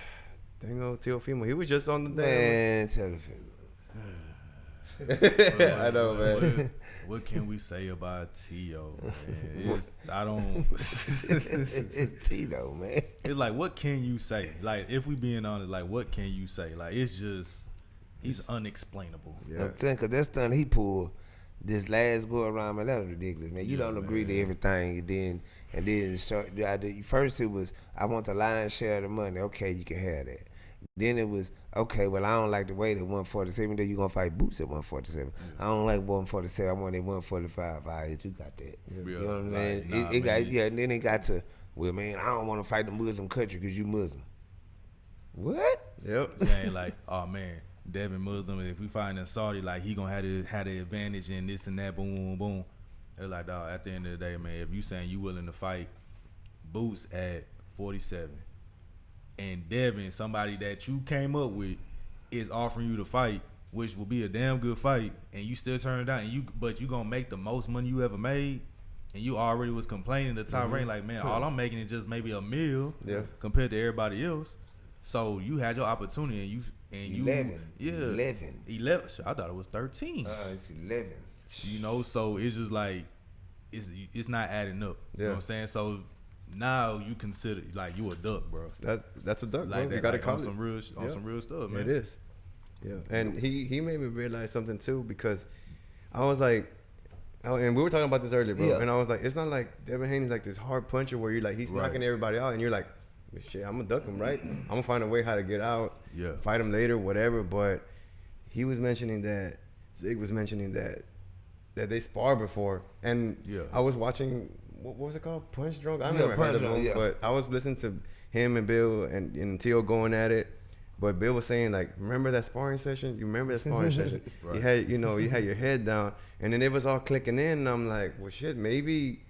Dango Teofimo. He was just on the day. Man, Teofimo. I know, man. What can we say about Tio, man? It's Tito, man. It's like, what can you say? Like, if we being honest, like, what can you say? Like, it's just, he's unexplainable. Yeah. I'm saying, because that stunt he pulled this last go around, man, that was ridiculous, man. You don't agree to everything, and then start, first it was, I want the lion's share of the money. Okay, you can have that. Then it was, okay, well, I don't like the weight at 147, even though you're going to fight Boots at 147. I don't like 147, I want it 145. All right, you got that. You know what I'm saying? And then it got to, well, man, I don't want to fight the Muslim country because you Muslim. What? Yep. Saying like, oh, man, Devin Muslim, if we find in Saudi, like, he going to have the advantage in this and that, boom, boom, boom. It's like, dog, at the end of the day, man, if you saying you willing to fight Boots at 47, and Devin, somebody that you came up with, is offering you to fight, which will be a damn good fight, and you still turn it down, but you gonna make the most money you ever made, and you already was complaining the top rank, like, man, all I'm making is just maybe a meal compared to everybody else. So you had your opportunity, and you 11. Yeah, 11. I thought it was 13. It's 11. You know, so it's just like it's not adding up. You know what I'm saying? So now you consider like you a duck, bro. That's a duck, like bro. You got to call on some real stuff, man. It is. Yeah, and he made me realize something too, because I was like, and we were talking about this earlier, bro. And I was like, it's not like Devin Haney's like this hard puncher where you're like he's knocking everybody out, and you're like, shit, I'm gonna duck him, right? I'm gonna find a way how to get out, fight him later, whatever. But he was mentioning that Zig was mentioning that they sparred before, and I was watching. What was it called? Punch Drunk? I never heard of him, but I was listening to him and Bill and Tio going at it. But Bill was saying, like, remember that sparring session? You remember that sparring session? You had, you had your head down, and then it was all clicking in. And I'm like, well, shit, maybe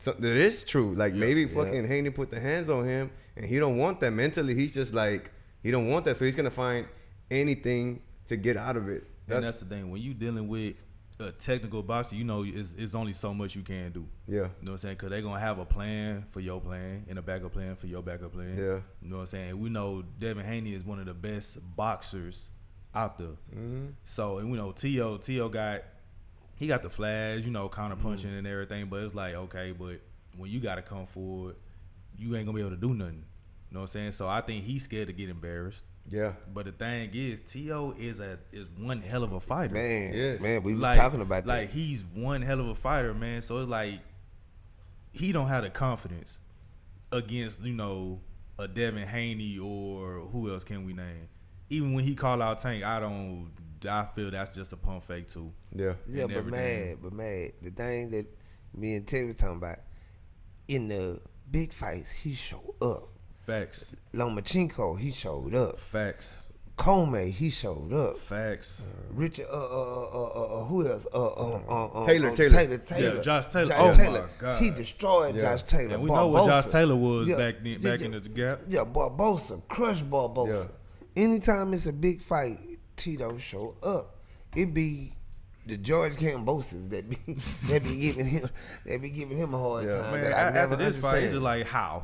that is true. Like, maybe fucking Haney put the hands on him, and he don't want that mentally. He's just like, he don't want that, so he's gonna find anything to get out of it. And that's the thing. When you dealing with a technical boxer, it's only so much you can do. Yeah. You know what I'm saying? Because they're going to have a plan for your plan and a backup plan for your backup plan. Yeah. You know what I'm saying? And we know Devin Haney is one of the best boxers out there. So, and Tio got the flash, counter punching and everything, but it's like, okay, but when you got to come forward, you ain't gonna be able to do nothing. You know what I'm saying? So I think he's scared to get embarrassed. Yeah. But the thing is, Tio is one hell of a fighter. Man, we was talking about that. Like, he's one hell of a fighter, man. So it's like he don't have the confidence against, a Devin Haney or who else can we name? Even when he call out Tank, I feel that's just a pump fake too. Yeah, but mad. The thing that me and Terry was talking about, in the big fights, he showed up. Facts. Lomachenko, he showed up. Facts. Comey, he showed up. Facts. Richard, who else? Taylor. Yeah, Josh Taylor. Taylor. My God. He destroyed Josh Taylor. And we know what Josh Taylor was back in the gap. Yeah, Barbosa, crush Barbosa. Yeah. Anytime it's a big fight, Tito show up. It be the George Kambosos that be giving him a hard time. Man, after this fight, it's just like how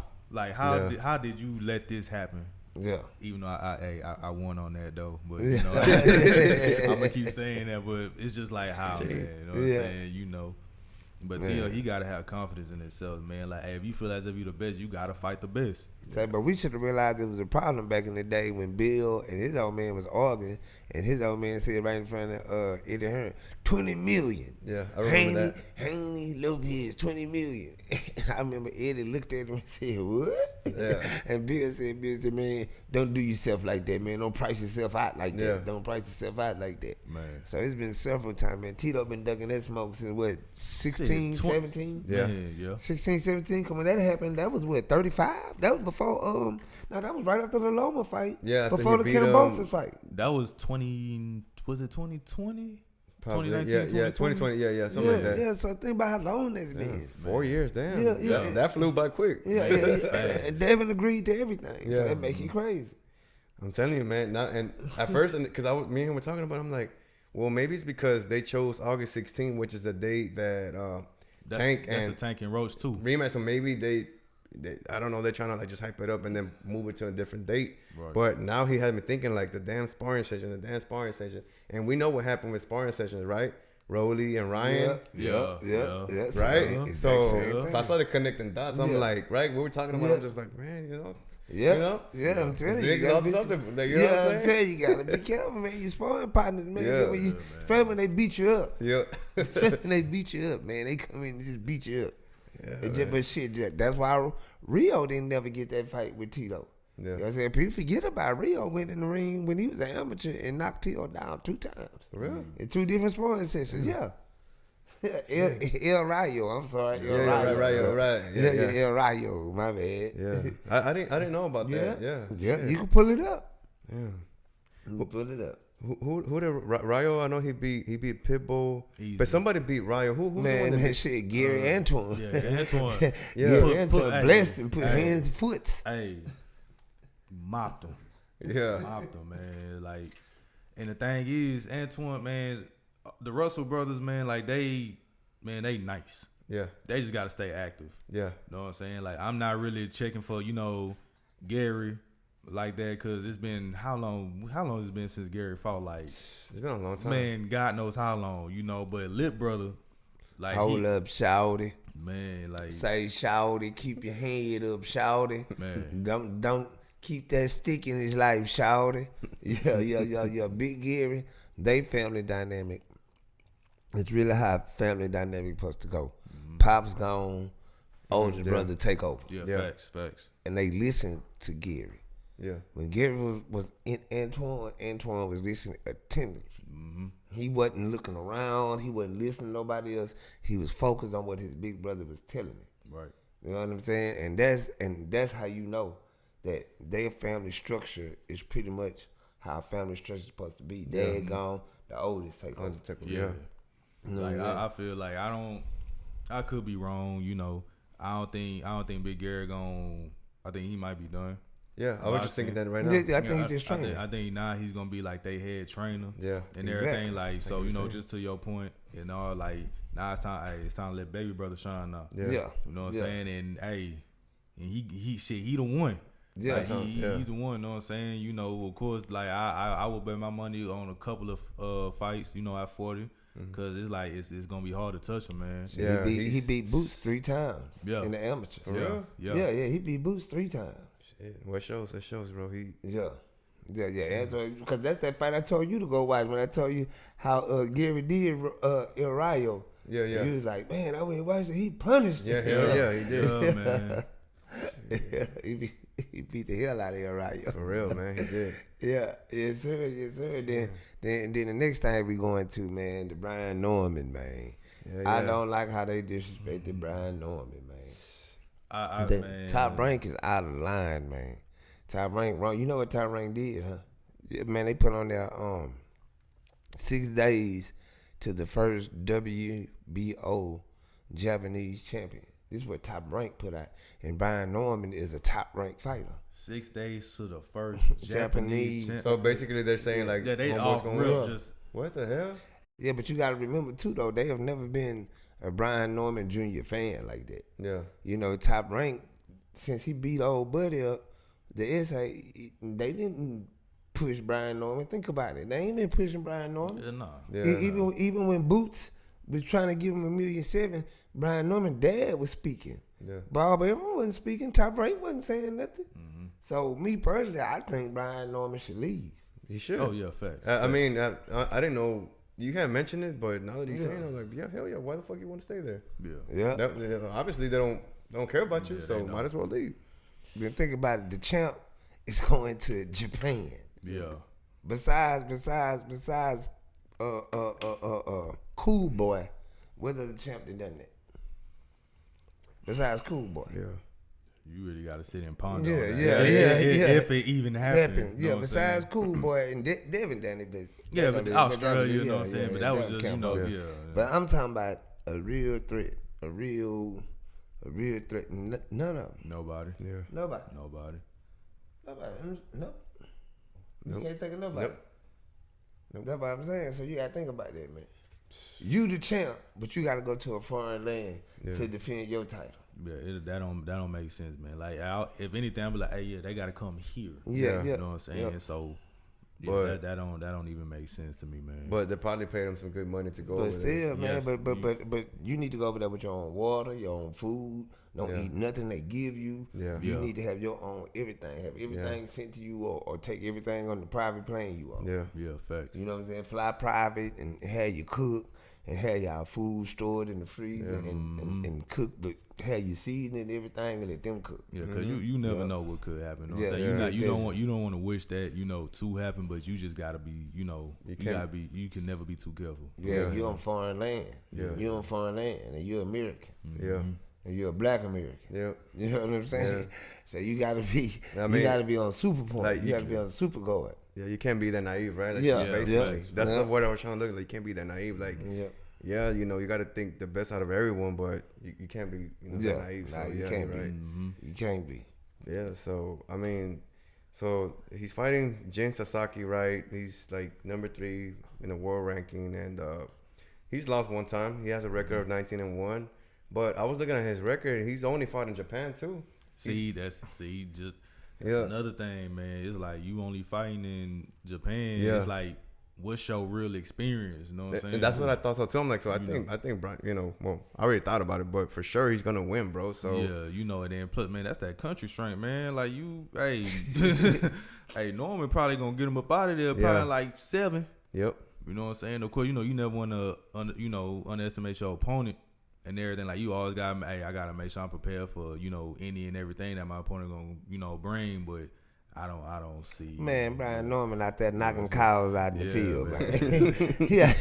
did you let this happen? Yeah. Even though I won on that though, but I'm gonna keep saying that, but it's just like how, man. You know what I'm saying? But Tio, he gotta have confidence in himself, man. Like, hey, if you feel as if you're the best, you gotta fight the best. But we should have realized it was a problem back in the day when Bill and his old man was arguing, and his old man said right in front of Eddie Hearn, 20 million. Yeah, I remember that. Haney, Lopez, 20 million. And I remember Eddie looked at him and said, what? Yeah. And Bill said, man, don't do yourself like that, man. Don't price yourself out like that. Yeah. Don't price yourself out like that. Man. So it's been several times, man. Tito been ducking that smoke since what, 16, 17? Yeah. 16, 17. Come on, that happened. That was what, 35? That was before, that was right after the Loma fight. Yeah, before the Kambosos fight. That was 2020? Probably. 2019, yeah, 2020. Yeah, something like that. Yeah, so think about how long that's been. 4 years, damn. Yeah. That flew by quick. Yeah. And Devin agreed to everything. Yeah. So that make you crazy. I'm telling you, man. And at first, because me and him were talking about it, I'm like, well, maybe it's because they chose August 16th, which is the date that Tank the Tank and Roach too. rematch. So maybe they I don't know, they're trying to like just hype it up and then move it to a different date. Right. But now he has me thinking like the damn sparring session. And we know what happened with sparring sessions, right? Rolly and Ryan. Yeah. Right? So I I started connecting dots. I'm like, right, we were talking about, I'm just like, man, Yeah, I'm telling you. I'm telling you, gotta be careful, man. You sparring partners, man. Especially when they beat you up. Yeah. Especially when they beat you up, man. They come in and just beat you up. Yeah, but shit, that's why Rio didn't never get that fight with Tito. Yeah. You know what I'm saying? People forget about Rio went in the ring when he was an amateur and knocked Tito down 2 times. For real? In 2 different sparring sessions, El Rayo, I'm sorry. El Rayo. Right. Yeah. El Rayo, my bad. Yeah. I didn't know about that. Yeah, you can pull it up. Yeah. You can pull it up. Who did Rayo? I know he beat Pitbull, Easy. But somebody beat Rayo. Who man, shit, Gary Antoine. Yeah, Antoine. Gary Antoine blessed him, put hands and foot. Hey, mopped him. Yeah, mopped him, man. Like, and the thing is, Antoine, man, the Russell brothers, man, like they nice. Yeah, they just gotta stay active. Yeah, you know what I'm saying? Like, I'm not really checking for Gary. Like that, cause it's been how long has it been since Gary fought? Like, it's been a long time. Man, God knows how long, But Lip brother, like, hold up, shawty. Man, like, say shawty, keep your head up, shawty. Man, don't keep that stick in his life, shawty. Yeah. Big Gary, they family dynamic. It's really how family dynamic supposed to go. Mm-hmm. Pop's gone, older brother take over. Yeah, facts. And they listen to Gary. Yeah. When Gary was in Antoine was listening attentively. Mm-hmm. He wasn't looking around. He wasn't listening to nobody else. He was focused on what his big brother was telling him. Right. You know what I'm saying? And that's how you know that their family structure is pretty much how a family structure is supposed to be. Dad gone, the oldest take over. Yeah. Like I feel like I could be wrong. I don't think Big Gary I think he might be done. Yeah, I was just thinking that right now. I think he's just training. I think now he's gonna be like they head trainer. Yeah, and everything like so. Just to your point, like now it's time to let baby brother shine now. Yeah. You know what I'm saying? And hey, and he the one. Yeah, like he's the one. Know what I'm saying? You know, of course, like I would bet my money on a couple of fights. You know, at 40. Cause it's like it's gonna be hard to touch him, man. Yeah, he beat Boots 3 times in the amateur. For real? Yeah, he beat Boots 3 times. Shit, what shows? That shows, bro. Yeah. Because that's that fight I told you to go watch when I told you how Gary did El Rayo. Yeah. You was like, man, I went and watched it. He punished it. Yeah, he did. Man. he beat the hell out of El Rayo. For real, man, he did. Yes, sir. Then the next time we going to, man, the Brian Norman, man. I don't like how they disrespected Brian Norman, man. Man. Top Rank is out of line, man. Top Rank wrong. You know what Top Rank did, huh? Yeah, man, they put on their 6 days to the first WBO Japanese champion. This is what Top Rank put out. And Brian Norman is a top ranked fighter. 6 days to the first Japanese champion. So basically they're saying like they off real just what the hell? Yeah, but you gotta remember too though, they have never been a Brian Norman Jr. fan like that. Yeah. You know, Top Rank, since he beat old buddy up, the SA, they didn't push Brian Norman. Think about it. They ain't been pushing Brian Norman. Even when Boots was trying to give him $1.7 million, Brian Norman's dad was speaking. Yeah. Bob Evans wasn't speaking. Top Rank wasn't saying nothing. Mm-hmm. So me personally, I think Brian Norman should leave. He should. Oh yeah, facts. I mean, I didn't know. You can't mention it, but now that he's saying it, I'm like, yeah, hell yeah. Why the fuck you want to stay there? Yeah. Obviously, they don't care about you, so might as well leave. Then think about it. The champ is going to Japan. Yeah. Besides, Cool Boy, whether the champ done that. Besides Cool Boy. Yeah. You really got to sit and ponder. Yeah. If it even happened. Yeah. Besides Cool Boy and Devin done it, but yeah, but Australia, you know what I'm saying. But that was just, you know, yeah. But I'm talking about a real threat, a real threat. None of them. Nobody. Yeah. Nobody. No. You can't think of nobody. Nope. That's what I'm saying. So you gotta think about that, man. You the champ, but you gotta go to a foreign land to defend your title. Yeah, that don't make sense, man. Like, if anything, I'm like, hey, yeah, they gotta come here. Yeah. You know what I'm saying? Yeah. So, yeah, but that don't even make sense to me, man. But they probably paid him some good money to go over there. But still, man, yes, but you need to go over there with your own water, your own food. Don't eat nothing they give you. Yeah. You need to have your own everything. Have everything sent to you or take everything on the private plane you on. Yeah, facts. You know what I'm saying? Fly private and have you cook and have y'all food stored in the freezer and cook, but have you season and everything and let them cook. Yeah, because you never know what could happen. You know what I'm saying? You don't want to wish that, you know, to happen, but you just gotta be, you know, you can never be too careful. Yeah, you're on foreign land. Yeah. You're on foreign land and you're American. Yeah. And you're a black American. Yep. You know what I'm saying? Yeah. So you gotta be on super point. Like, you gotta be on super guard. Yeah, you can't be that naive, right? Like, basically. That's the word I was trying to look at. Like, you can't be that naive. Like, you know, you gotta think the best out of everyone, but you can't be that naive. Nah, you can't be. Mm-hmm. You can't be. Yeah, so I mean, so he's fighting Jin Sasaki, right? He's like number 3 in the world ranking, and he's lost one time. He has a record of 19-1. But I was looking at his record. He's only fought in Japan too. That's another thing, man. It's like you only fighting in Japan. Yeah. It's like, what's your real experience? You know what I'm saying? And that's what I thought so too. I'm like, so I think Brian, you know, well, I already thought about it, but for sure he's gonna win, bro. So yeah, you know, and then plus, man, that's that country strength, man. Like hey, Norman probably gonna get him up out of there, probably like 7. Yep. You know what I'm saying? Of course, you know, you never want to, underestimate your opponent. And everything, like, you always got, I gotta make sure I'm prepared for, you know, any and everything that my opponent gonna, you know, bring. But I don't see. Man, Brian Norman out there knocking cows out the field, man. Yeah,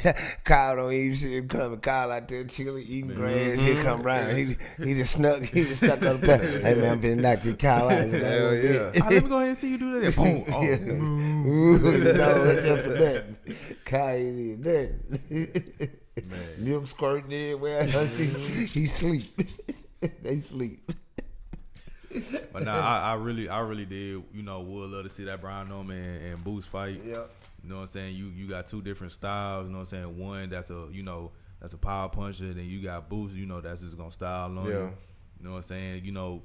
Kyle don't even see him coming. Kyle out there chilling, eating grass. Here come Brian. He just stuck on the path. Hey man, I'm been knocking cow out. Hell yeah. Let me go ahead and see you do that. Boom. It's always up for that. Kyle ain't even nothing. Man. Milk squirting everywhere. He sleep. They sleep. But nah, I really did, you know, would love to see that Brian Norman and Boots fight. Yep. You know what I'm saying? You got 2 different styles, you know what I'm saying? One that's a power puncher, then you got Boots, you know, that's just gonna style on you. You know what I'm saying? You know,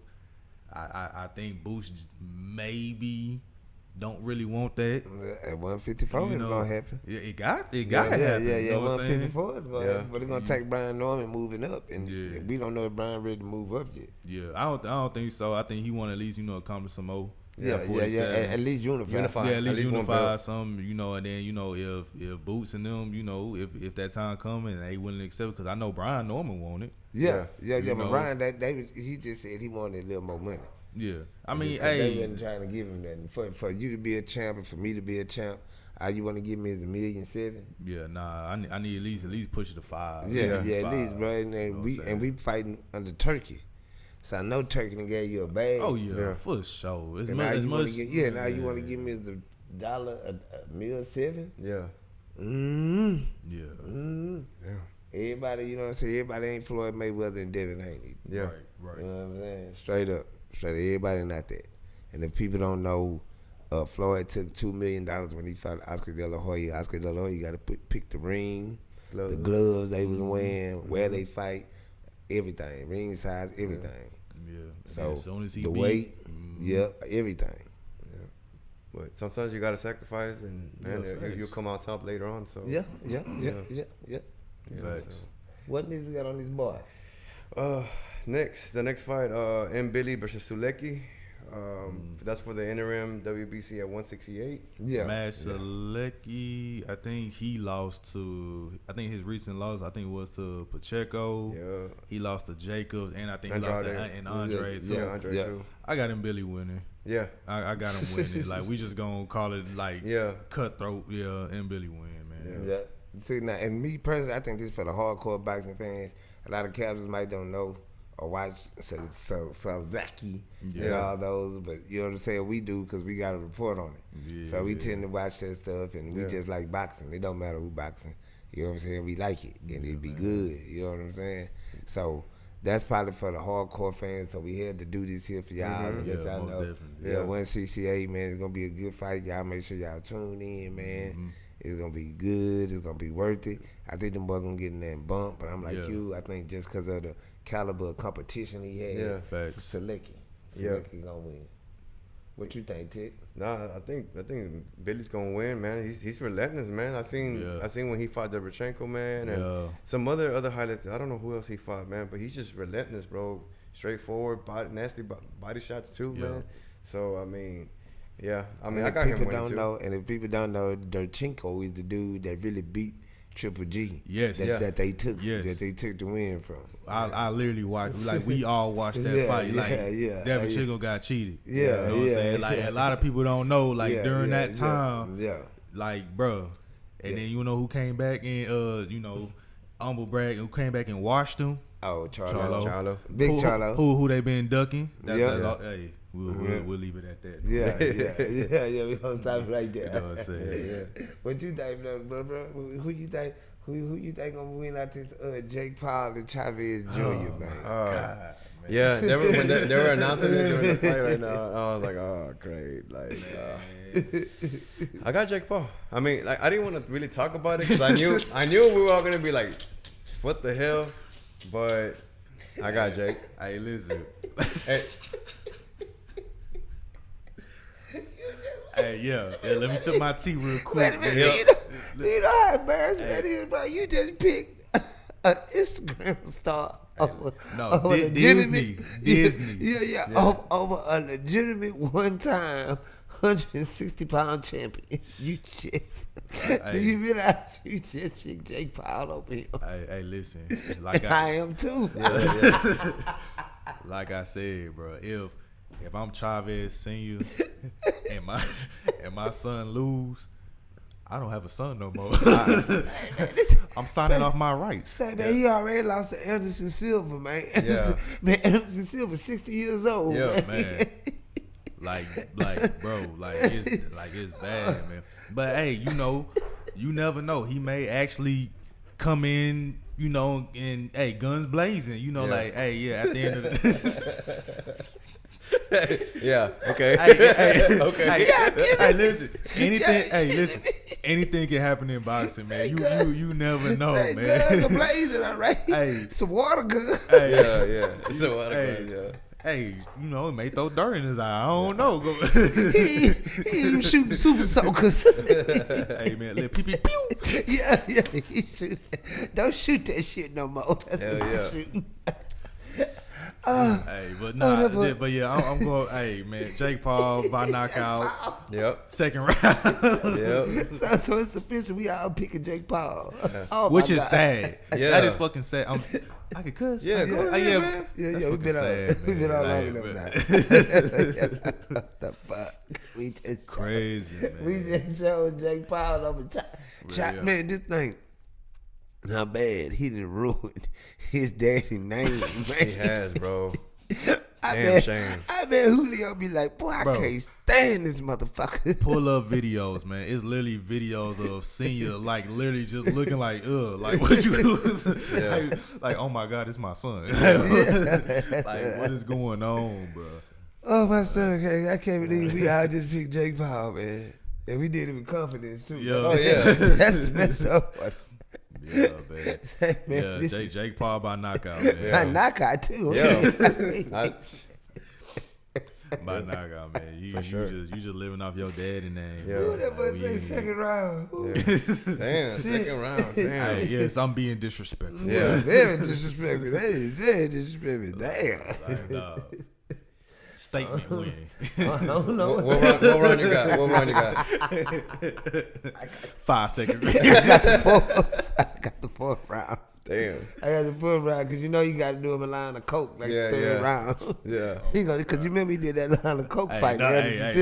I think Boots maybe don't really want that. At 154 it's gonna happen. Yeah, it got to happen. Yeah. You know what I'm saying? 154 is gonna happen, but it's gonna take Brian Norman moving up, and we don't know if Brian ready to move up yet. Yeah, I don't think so. I think he want to at least accomplish some more. Yeah. At least unify. Yeah, at least unify some, and then if Boots and them, if that time come and they willing to accept it, because I know Brian Norman want it. Yeah. But Brian, he just said he wanted a little more money. Yeah, I mean, they wasn't trying to give him that. For you to be a champ and for me to be a champ, all you want to give me is $1.7 million. Yeah, nah, I need at least push it to 5. Yeah, at least, bro. And we fighting under Turkey. So I know Turkey done gave you a bag. Oh yeah, for sure. Now you want to give me the $1.7 million? Yeah. Yeah. Everybody, you know what I'm saying? Everybody ain't Floyd Mayweather and Devin Haney. Yeah. Right. You know what I'm saying? Straight up. Everybody not that. And if people don't know, Floyd took $2 million when he fought Oscar De La Hoya. Oscar De La Hoya got to pick the ring, the gloves they was wearing, where they fight, everything, ring size, everything. Yeah. So as soon as he weight, everything. Yeah. But sometimes you gotta sacrifice, and you'll come out top later on. So Yeah. Facts. So. What needs we got on this boy? The next fight, Mbilli versus Sulecki. That's for the interim WBC at 168. Yeah. Sulecki, I think he lost to. I think his recent loss, was to Pacheco. Yeah. He lost to Jacobs, and I think Andrade. he lost to Andre too. Yeah, Andre too. I got Mbilli winning. Yeah. I got him winning. Like, we just gonna call it cutthroat. Yeah, Mbilli win, man. Yeah. See, now, and me personally, I think this for the hardcore boxing fans. A lot of captains might don't know or watch Sasaki and all those, but you know what I'm saying? We do because we got a report on it. Yeah. So we tend to watch that stuff, and we just like boxing. It don't matter who boxing. You know what I'm saying? We like it, and it'd be good. You know what I'm saying? So that's probably for the hardcore fans. So we had to do this here for y'all. To let y'all know. Definitely. Yeah, 168, man. It's going to be a good fight. Y'all make sure y'all tune in, man. It's going to be good. It's going to be worth it. I think them boys going to get in there and bump, but I'm like you. I think just because of the caliber of competition he had, Sulecki going to win. What you think, Ted? Nah, I think Billy's gonna win, man. He's relentless, man. I seen when he fought Derevchenko, man, and some other highlights. I don't know who else he fought, man, but he's just relentless, bro. Straightforward, nasty body shots too, man. So I mean, I got him winning too. And if people don't know, Derevchenko is the dude that really beat Triple G. Yes. That they took. Yes. That they took the win from. I literally watched, like, we all watched that fight. Like, Derevchenko got cheated. Yeah. You know what I'm saying? Like, a lot of people don't know, like, during that time, like, bro. And then you know who came back and, humble brag, who came back and washed him? Oh, Charlo. Big who, Charlo. Who they been ducking? Hey. We'll leave it at that. Yeah. We don't stop it right there. You know what I'm saying? What you think, bro? Who you think? Who you think gonna win out this Jake Paul and Chavez Jr. man? God, man. Yeah, they were announcing it during the fight right now. I was like, oh, great. Like, I got Jake Paul. I mean, like, I didn't want to really talk about it because I knew we were all gonna be like, what the hell? But I got Jake. Hey, listen. Hey, let me sip my tea real quick. Wait a minute, you know how embarrassing that is, bro? You just picked an Instagram star over a Disney. Over a legitimate one-time 160-pound champion. You just do you realize you just picked Jake Paul over here? Hey, listen. Like I am too. Like I said, bro, if I'm Chavez Senior and my son lose, I don't have a son no more. I'm signing off my rights. Say, man, he already lost to Anderson Silva, man. Anderson Silva, 60 years old. Yeah, man. Like, bro, it's bad, man. But hey, you never know. He may actually come in, and hey, guns blazing. Like, hey, at the end of the okay. Okay. Hey, listen. Anything can happen in boxing, man. You never know, man. Guns are blazing, all right. Hey, some water guns. Hey, It's a water gun. Hey, you know, it may throw dirt in his eye. I don't know. he even shooting super soakers. Hey man, let pee pee pew. Yeah. He shoot. Don't shoot that shit no more. That's Hell what yeah. shooting. Hey, but nah, but yeah, I'm going. Hey man, Jake Paul by knockout, Yep. second round, Yep. So it's official. We all picking Jake Paul. Oh, which my is God. sad. Yeah. That is fucking sad. I can cuss. Yeah, go ahead, yeah, man. Yeah, That's we fucking been sad, all we been all man. over them Like, now. What the fuck? We just Crazy, man. We just showed Jake Paul over shot. yeah. Man, this thing. Not bad. He done ruined his daddy name, man. He has, bro. I Damn shame. bet Julio be like, boy, I Bro. can't stand this motherfucker. Pull up videos, man. It's literally videos of senior, like literally just looking like what you Yeah. like, oh my God, it's my son. Like, what is going on, bro? Oh, my son, I can't believe we all just picked Jake Paul, man. And we did it with confidence, too. Yeah. Oh, yeah. That's the mess up. Yeah, man. Man, Yeah, this is Jake Paul by knockout, man. Yeah. a knockout, too. Yeah. By knockout, man. You sure. just living off your daddy name. Yeah. bro. Who that boy Like, say we- second round? Ooh. Damn, second round. Damn. Hey, yes, I'm being disrespectful. Yeah. Very disrespectful. That is very disrespectful. Damn. Like, dog. Statement win. I don't know. What round you got? What round you got? 5 seconds. I got the fourth round. Damn. I got the fourth round because you know you got to do him a line of coke like Yeah, the third yeah. round. Yeah. He gonna because you remember he did that line of coke Hey, fight. no, Right? hey,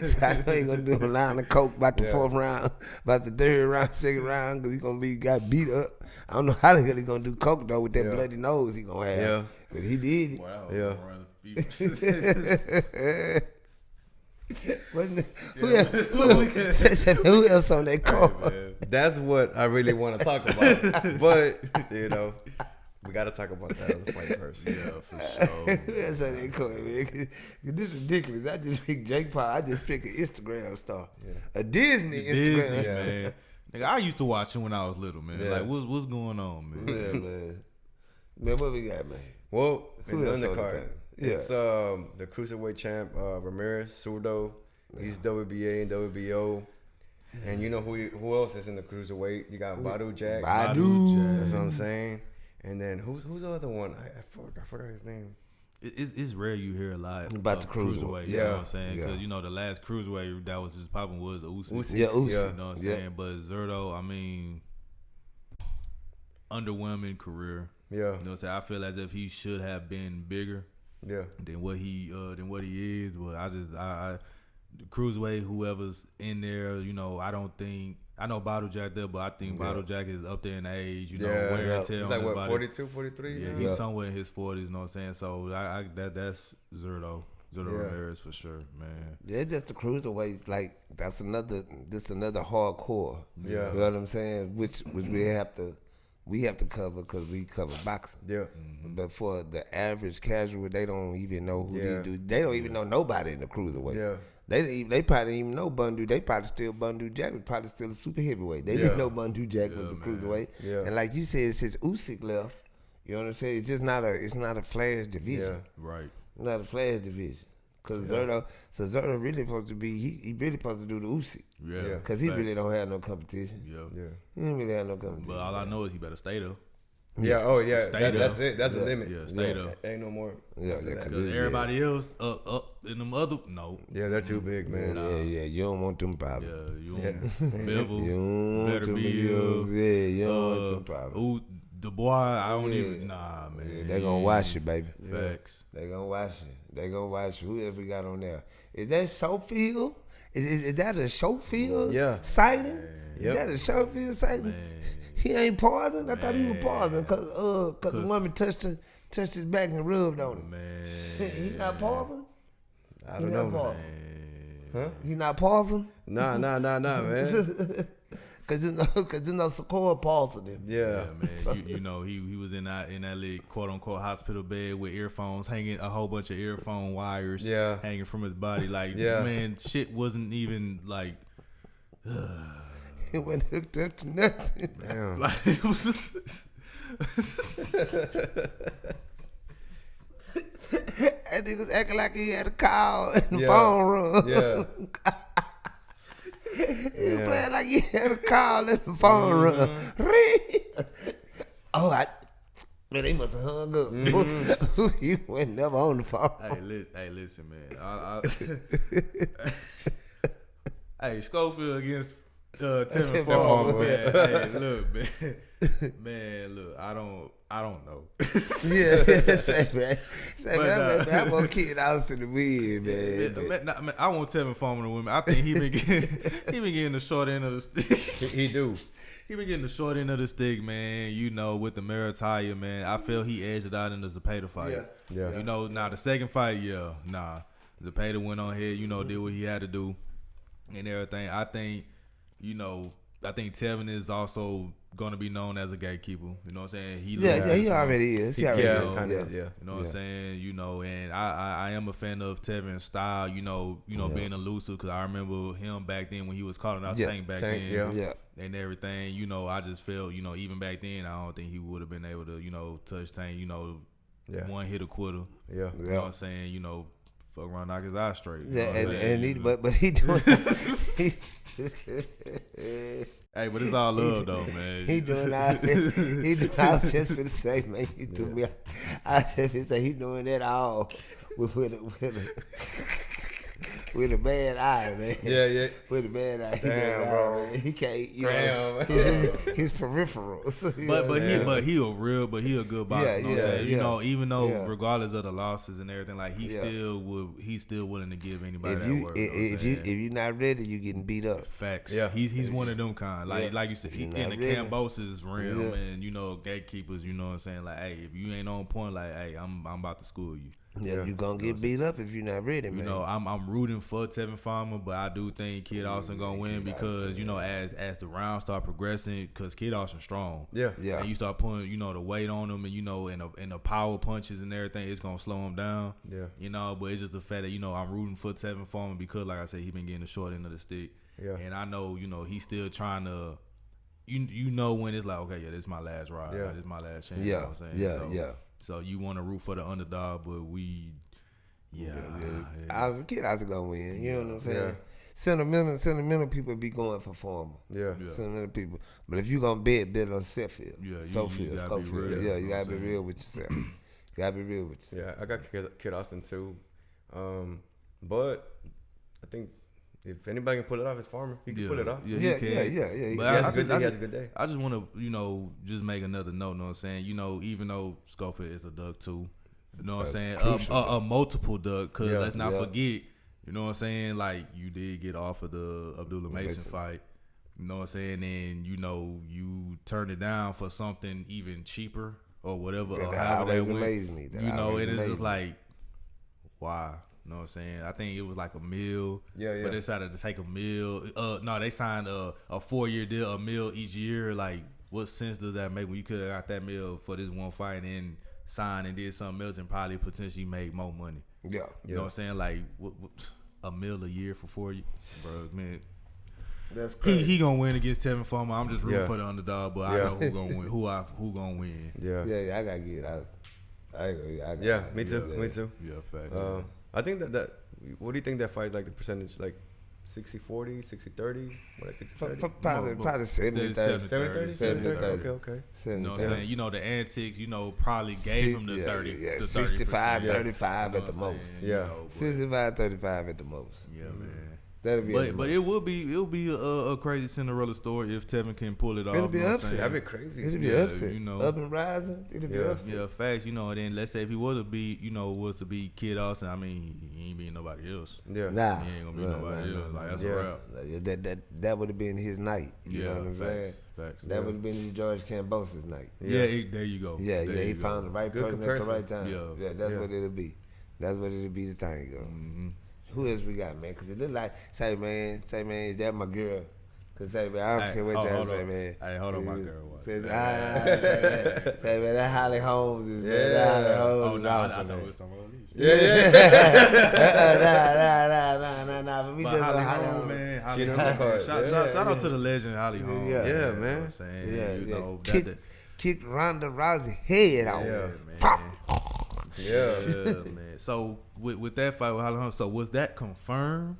So I know he gonna do a line of coke about the Yeah. fourth round, about the third round, second round because he gonna be got beat up. I don't know how the hell he gonna do coke though with that Yeah. bloody nose he gonna have. Yeah. But he did it. Wow. Yeah. Wasn't it? Who else on that card? That's what I really want to talk about. But, you know, we got to talk about that other fight first. Yeah, for sure. Who else on that card, man? 'Cause this is ridiculous. I just picked Jake Paul. I just picked an Instagram star. A Disney Instagram Disney, star. man. Nigga, I used to watch him when I was little, man. Yeah. Like, what's going on, man? Yeah, man. Man, what we got, man? Well, Who in else the on the undercard, thing? Yeah. it's the cruiserweight champ Ramirez Surdo. He's WBA and WBO, and you know who else is in the cruiserweight? You got Badu Jack. Badu. That's what I'm saying. And then who's the other one? I forgot his name. It's rare you hear a lot About of the cruiserweight. You know Yeah. what I'm saying? Yeah. Because, you know, the last cruiserweight that was just popping was Usyk. Usyk. Yeah, Usyk. You know what I'm Yeah. saying? But Zerto, I mean, underwhelming career. Yeah, You know what I'm saying? I feel as if he should have been bigger yeah, than what he is. But I the cruiserweight, whoever's in there, you know, I know Bottle Jack there, but I think Bottle Jack is up there in age, you know, yeah. wear and tear He's on like his what, body. 42, 43? Yeah, now? he's somewhere in his 40s, you know what I'm saying? So that's Zerto Ramirez for sure, man. Yeah, just the cruiserweight. Like that's another hardcore. Yeah. You know what I'm saying? Which we have to cover because we cover boxing. Yeah, But for the average casual, they don't even know who Yeah. these dudes. They don't even know nobody in the cruiserweight. yeah, They probably didn't even know Bundu. They probably still Bundu Jack was probably still a super heavyweight. They Yeah. didn't know Bundu Jack was the man. cruiserweight. Yeah. And like you said, since Usyk left, you know what I'm saying? It's just not a flash division. yeah. Right. Not a flash division. Cause Zerto really supposed to be he really supposed to do the Usyk. Yeah. Yeah. Cause he really Facts. don't have no competition. Yeah. Yeah. He don't really have no competition. But all I know is he better stay there. Yeah. Oh, yeah. Stay That's there. it. That's the Yeah. limit. Yeah, stay there. Ain't no more. Yeah, after yeah, that. 'cause Because Yeah. everybody else up in them other, no. Yeah, they're too big, man. yeah, you don't want them Yeah, problems. you Yeah. don't Bevel, You don't want better them be bills. Yeah, you don't want them problems. Ooh, Dubois, I don't Yeah. even, nah, man. Yeah, they gonna watch you, baby. Facts. They gonna watch you. They gonna watch you. Who else we got on there? Is that Schofield? Is that a Schofield Yeah. sighting? Yep. Is that a Schofield sighting? Man. He ain't pausing. I thought he was Man. pausing because the 'Cause- woman touched his back and rubbed on him. Man. He not pausing. I He don't not know. pausing. Huh? He not pausing. Nah, man. Cause you know Shakur pausing him. Yeah. Yeah, man. You know, he was in that little quote unquote hospital bed with earphones hanging, a whole bunch of earphone wires Yeah. hanging from his body. Like, Yeah. man, shit wasn't even like, He wasn't hooked up to nothing. Damn. like it was just, That nigga was acting like he had a call in the phone room. Yeah. He was playing like he had a call in the phone room. Man, they must have hung up. He went never on the phone. Hey, listen, man. Hey, Schofield against Teofimo, man. Hey, look, man. Man, look, I don't know. Say, man, I'm gonna kick out to the wind, man. I won't Teofimo to win. I think he been getting the short end of the stick. He do. He been getting the short end of the stick, man. You know, with the Maritaya, man. I feel he edged it out in the Zepeda fight. Yeah. You know, now the second fight, Zepeda went on here, you know, did what he had to do and everything. I think Tevin is also going to be known as a gatekeeper. You know what I'm saying? He already is. You know what I'm saying? You know, and I am a fan of Tevin's style, you know, being elusive, because I remember him back then when he was calling out Tank back then. And everything, you know, I just felt, you know, even back then, I don't think he would have been able to, you know, touch Tank, you know, one hit a quitter. You know what I'm saying? You know, fuck around, knock his eye straight. But he doing Hey, but it's all love though, man. He doing all that. I was just for the sake, man. He threw me. I just for say he doing that all with a bad eye, man. Yeah. With a bad eye. Damn, bro. He can't. His peripherals. But he a good boxer. You know what I'm saying? You know, even though regardless of the losses and everything, like he's still willing to give anybody that work. If you're not ready, you getting beat up. Facts. Yeah. He's one of them kind. Like you said, he in the Kambosos realm, and you know, gatekeepers. You know what I'm saying? Like, hey, if you ain't on point, like, hey, I'm about to school you. Yeah, you gonna get beat up if you're not ready, man. You know, I'm rooting for Teofimo, but I do think Kid Austin gonna win because you know, as the rounds start progressing, because Kid Austin strong. Yeah. And you start putting, you know, the weight on him, and you know, and the power punches and everything, it's gonna slow him down. Yeah. You know, but it's just the fact that, you know, I'm rooting for Teofimo because, like I said, he been getting the short end of the stick. Yeah. And I know, you know, he's still trying to. You know when it's like, okay, this is my last ride. Yeah. Like, this is my last chance. You know what I'm saying? So you want to root for the underdog, but I was a kid, I was gonna win. You know what I'm saying? Sentimental people be going for formal. Yeah. Sentimental people. But if you gonna bet on Sheffield. Schofield. You gotta be real with yourself. Yeah, I got Kid Austin too. But I think if anybody can pull it off, it's Farmer. He can pull it off. Yeah, he can. But he has a good day. I just want to, you know, just make another note. You know what I'm saying? You know, even though Schofield is a duck too, you know what I'm saying? A multiple duck. Cause let's not forget, you know what I'm saying? Like, you did get off of the Abdullah Mason fight. You know what I'm saying? And you know, you turned it down for something even cheaper or whatever. That always amazed me. You know, it is just like, why? You know what I'm saying? I think it was like a meal. But they decided to take a meal. No, they signed a 4-year deal, a meal each year. Like, what sense does that make when you could have got that meal for this one fight and signed and did something else and probably potentially made more money? You know what I'm saying? Like, what, a meal a year for 4 years? Bro, man. That's crazy. He gonna win against Teofimo. I'm just rooting for the underdog, but I know who gonna win. Who gonna win? Yeah, I gotta get it. Me too. Yeah, facts. I think that what do you think that fight, like the percentage, like 60-40, 60-30, what, like 60-30? Probably 70-30. 70-30. Okay. You know what I'm saying? You know, the antics, you know, probably gave him the 30. Yeah, 65-35 at the most. Yeah. 65-35 at the most. Yeah, man. That'll be but it will be a crazy Cinderella story if Tevin can pull it off. It'll be upset. That'd be crazy. It'll be upset. You know, up and rising. It'll be upset. Yeah, facts. You know, and then let's say if he was to be, Kid Austin, I mean, he ain't being nobody else. Yeah. He ain't gonna be nobody else. Like, that's a wrap. That would have been his night. You know what I'm saying? Facts. That would have been George Kambosos' night. Yeah, there you go. Yeah, he found the right person at the right time. Yeah, that's what it'll be. That's what it'll be. The thing, yo. Who else we got, man? Because it look like, say, man, is that my girl? Because, say, man, I don't care what y'all say, man. Hey, hold on, my girl. What? Say, man, that Holly Holmes is, man. That Holly Holmes is awesome, I thought man. it was something else. Nah. But we but just Holly Holly Holmes, Holmes. man. Holly Holmes. Shout out to the legend, Holly Holmes. Yeah, man. You know what I'm saying? You know, Kick Ronda Rousey head off. Yeah, man. Yeah. Man. So with that fight with Alejandro, so was that confirmed?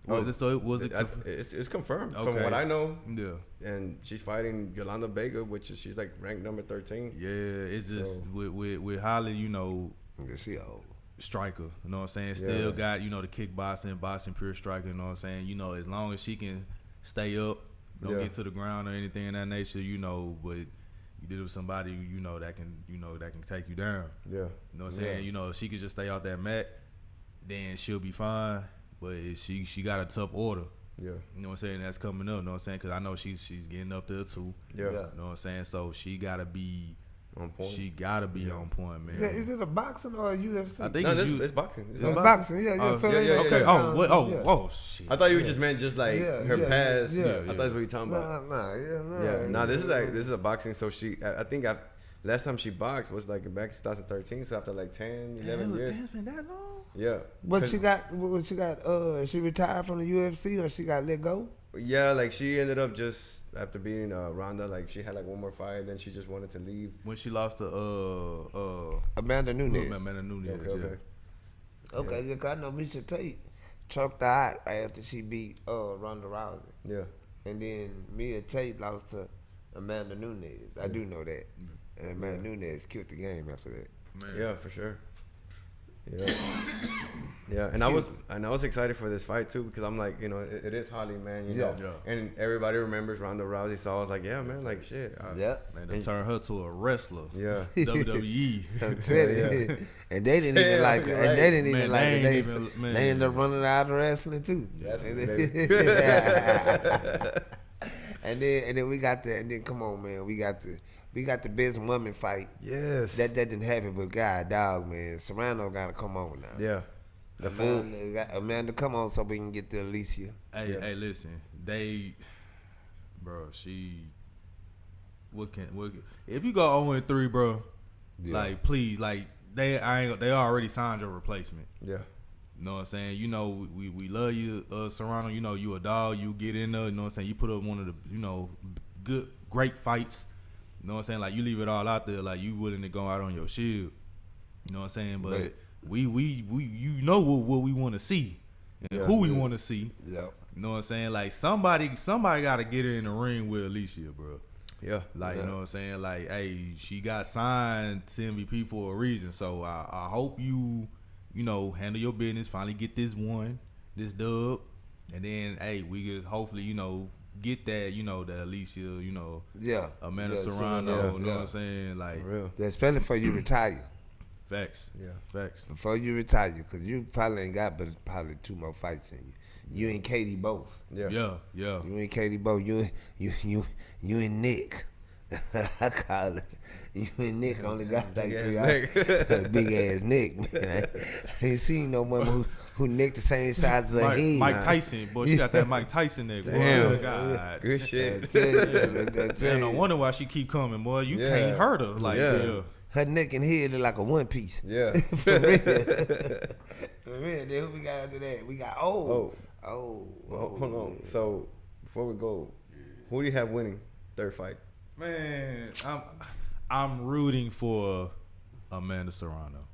It's confirmed Okay. from what I know. Yeah. And she's fighting Yolanda Vega, which is she's like ranked number 13. Yeah, it's just So- with Holly, you know, Yeah, she old. striker. You know what I'm saying? Still got, you know, the kickboxing, boxing, pure striker. You know what I'm saying? You know, as long as she can stay up, don't get to the ground or anything in that nature, you know, but you did it with somebody, you know, that can take you down. Yeah. You know what I'm saying? You know, if she could just stay out that mat, then she'll be fine. But if she got a tough order. Yeah. You know what I'm saying? That's coming up. You know what I'm saying? Because I know she's getting up there too. Yeah. You know what I'm saying? So she gotta be On point. She gotta be on point, man. Is it a boxing or a UFC? I think No, it's it's boxing. It's It's boxing. boxing. Yeah, yeah. Oh, so yeah, they yeah, go yeah. Okay. down, Oh, shit. I thought you just meant just like Yeah, her yeah, past. yeah. I thought that's what you're talking about. Nah. This is a boxing. So I think last time she boxed was like back in 2013. So after like 10, 11 years. It's been that long. Yeah. What she got? She retired from the UFC or she got let go? Yeah, like she ended up just after beating Ronda, like she had like one more fight, then she just wanted to leave. When she lost to Amanda Nunes. Amanda Nunes. Okay. Okay, yeah, 'cause I know Misha Tate choked her out right after she beat Ronda Rousey. Yeah. And then Mia Tate lost to Amanda Nunes. I do know that. And Amanda Nunes killed the game after that. Man. Yeah, for sure. Yeah. Yeah, and I was excited for this fight too because I'm like, you know, it is Holly, man, you know. Yeah. And everybody remembers Ronda Rousey, so I was like, yeah, man, like shit. Yeah. Man, they turned her to a wrestler. Yeah. WWE. I'm telling you. And they didn't even like her. you're And right. they didn't even Man, like they her. ain't even- man. They ended up running out of wrestling too. That's and, baby. then we got the and then come on, man, we got the best woman fight. Yes. That didn't happen, but God dog, man, Serrano gotta come on now. Yeah. The fool. Amanda, come on so we can get to Alicia. Hey, listen. If you go 0-3, bro, like please, like they already signed your replacement. Yeah. You know what I'm saying? You know, we love you, Serrano. You know, you a dog. You get in there. You know what I'm saying? You put up one of the, you know, great fights. You know what I'm saying? Like, you leave it all out there. Like, you willing to go out on your shield. You know what I'm saying? But right. we you know what we want to see and who we want to see. Yep. You know what I'm saying? Like, somebody got to get her in the ring with Alicia, bro. Yeah. Like, you know what I'm saying? Like, hey, she got signed to MVP for a reason. So I hope you know, handle your business, finally get this dub. And then, hey, we could hopefully, you know, get that, you know, the Alicia, you know, Amanda Serrano, you know what I'm saying? Like, For real. Especially before you retire. facts. Yeah. Facts. Before you retire, because you probably ain't got but probably 2 more fights in you. You and Katie both. Yeah. Yeah. You and Katie both. You and Nick. I call it. You and Nick only got like 3 hours. Big ass Nick, man. I ain't seen no woman who Nick the same size as a head. Mike Tyson, boy, she got that Mike Tyson neck, boy. Damn. God. Good shit. Man, no wonder why she keep coming, boy. You can't hurt her. Like, Her neck and head look like a one piece. Yeah. For real. For real. Then who we got after that? We got Well, hold on. So before we go, who do you have winning third fight? Man, I'm rooting for Amanda Serrano.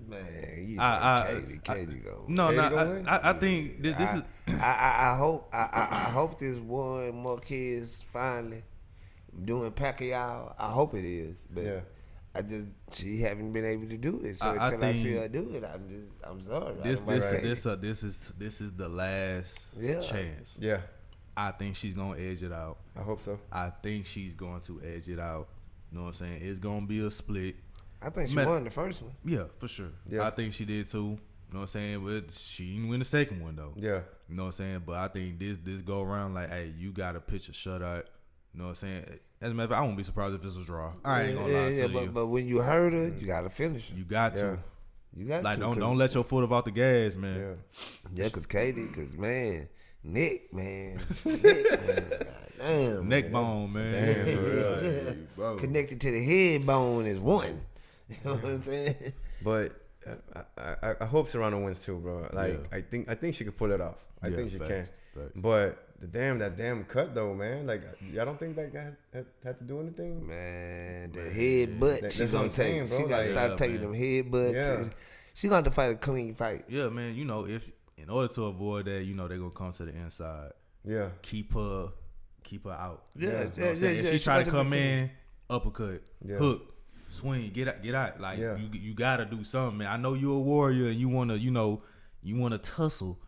Man, you know Katie go. No, Katie gonna win? I think this is. I hope this one Marquez finally doing Pacquiao. I hope it is, but she haven't been able to do it. So until I see her do it, I'm sorry. This is the last chance. Yeah. I think she's gonna edge it out. I hope so. I think she's going to edge it out. You know what I'm saying? It's gonna be a split. I think she won the first one. Yeah, for sure. Yeah. I think she did too. You know what I'm saying? But she didn't win the second one though. Yeah. You know what I'm saying? But I think this go around like, hey, you gotta pitch a shutout. You know what I'm saying? As a matter of fact, I won't be surprised if it's a draw. I ain't gonna lie to you. But when you hurt her, you gotta finish her. You got to. You got like to. don't let your foot off the gas, man. Yeah, cause man, Nick, man. Damn, Neck bone, man. Damn, connected to the head bone is one. You know what I'm saying? But I hope Serrano wins too, bro. Like I think she could pull it off. I think she can. But that damn cut though, man. Like I don't think that guy had to do anything. Man, the headbutt she gonna take. Bro. She gotta start taking them headbutts. Yeah. She gonna have to fight a clean fight. Yeah, man. You know, if in order to avoid that, you know, they're gonna come to the inside. Yeah. Keep her out. Yeah. If she try to come in, uppercut, hook, swing, get out. Like you gotta do something, man. I know you're a warrior and you wanna tussle.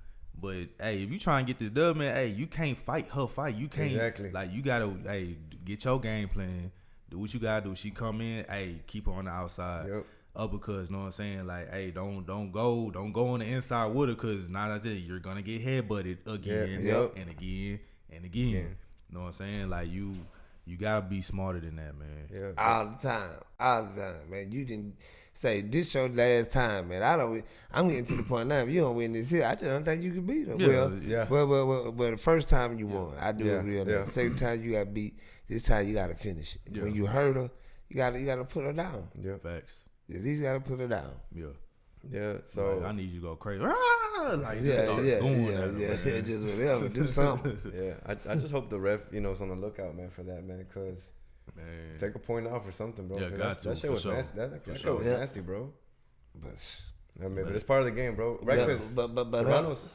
But hey, if you try and get this dub, man, hey, you can't fight her fight. You can't like you gotta get your game plan. Do what you gotta do. She come in, hey, keep her on the outside. Yep. Uppercuts, know what I'm saying? Like, hey, don't go on the inside with her, cause now that's it. You're gonna get headbutted again and again and again. You know what I'm saying? Like you gotta be smarter than that, man. Yeah. All the time, man. You didn't say this your last time, man. I'm getting to the point now. If you don't win this here, I just don't think you can beat her. Well, the first time you won, I do agree on that. The second time you got beat, this time you gotta finish it. Yeah. When you hurt her, you gotta put her down. Yeah, facts. At least you gotta put her down. Yeah. Yeah, so like, I need you to go crazy. Like, just start going just whatever, do something. Yeah, I just hope the ref, is on the lookout, man, for that, man, because take a point off or something, bro. Yeah, that shit was nasty. That shit was nasty, bro. But it's part of the game, bro. Right? Yeah, but Serrano's,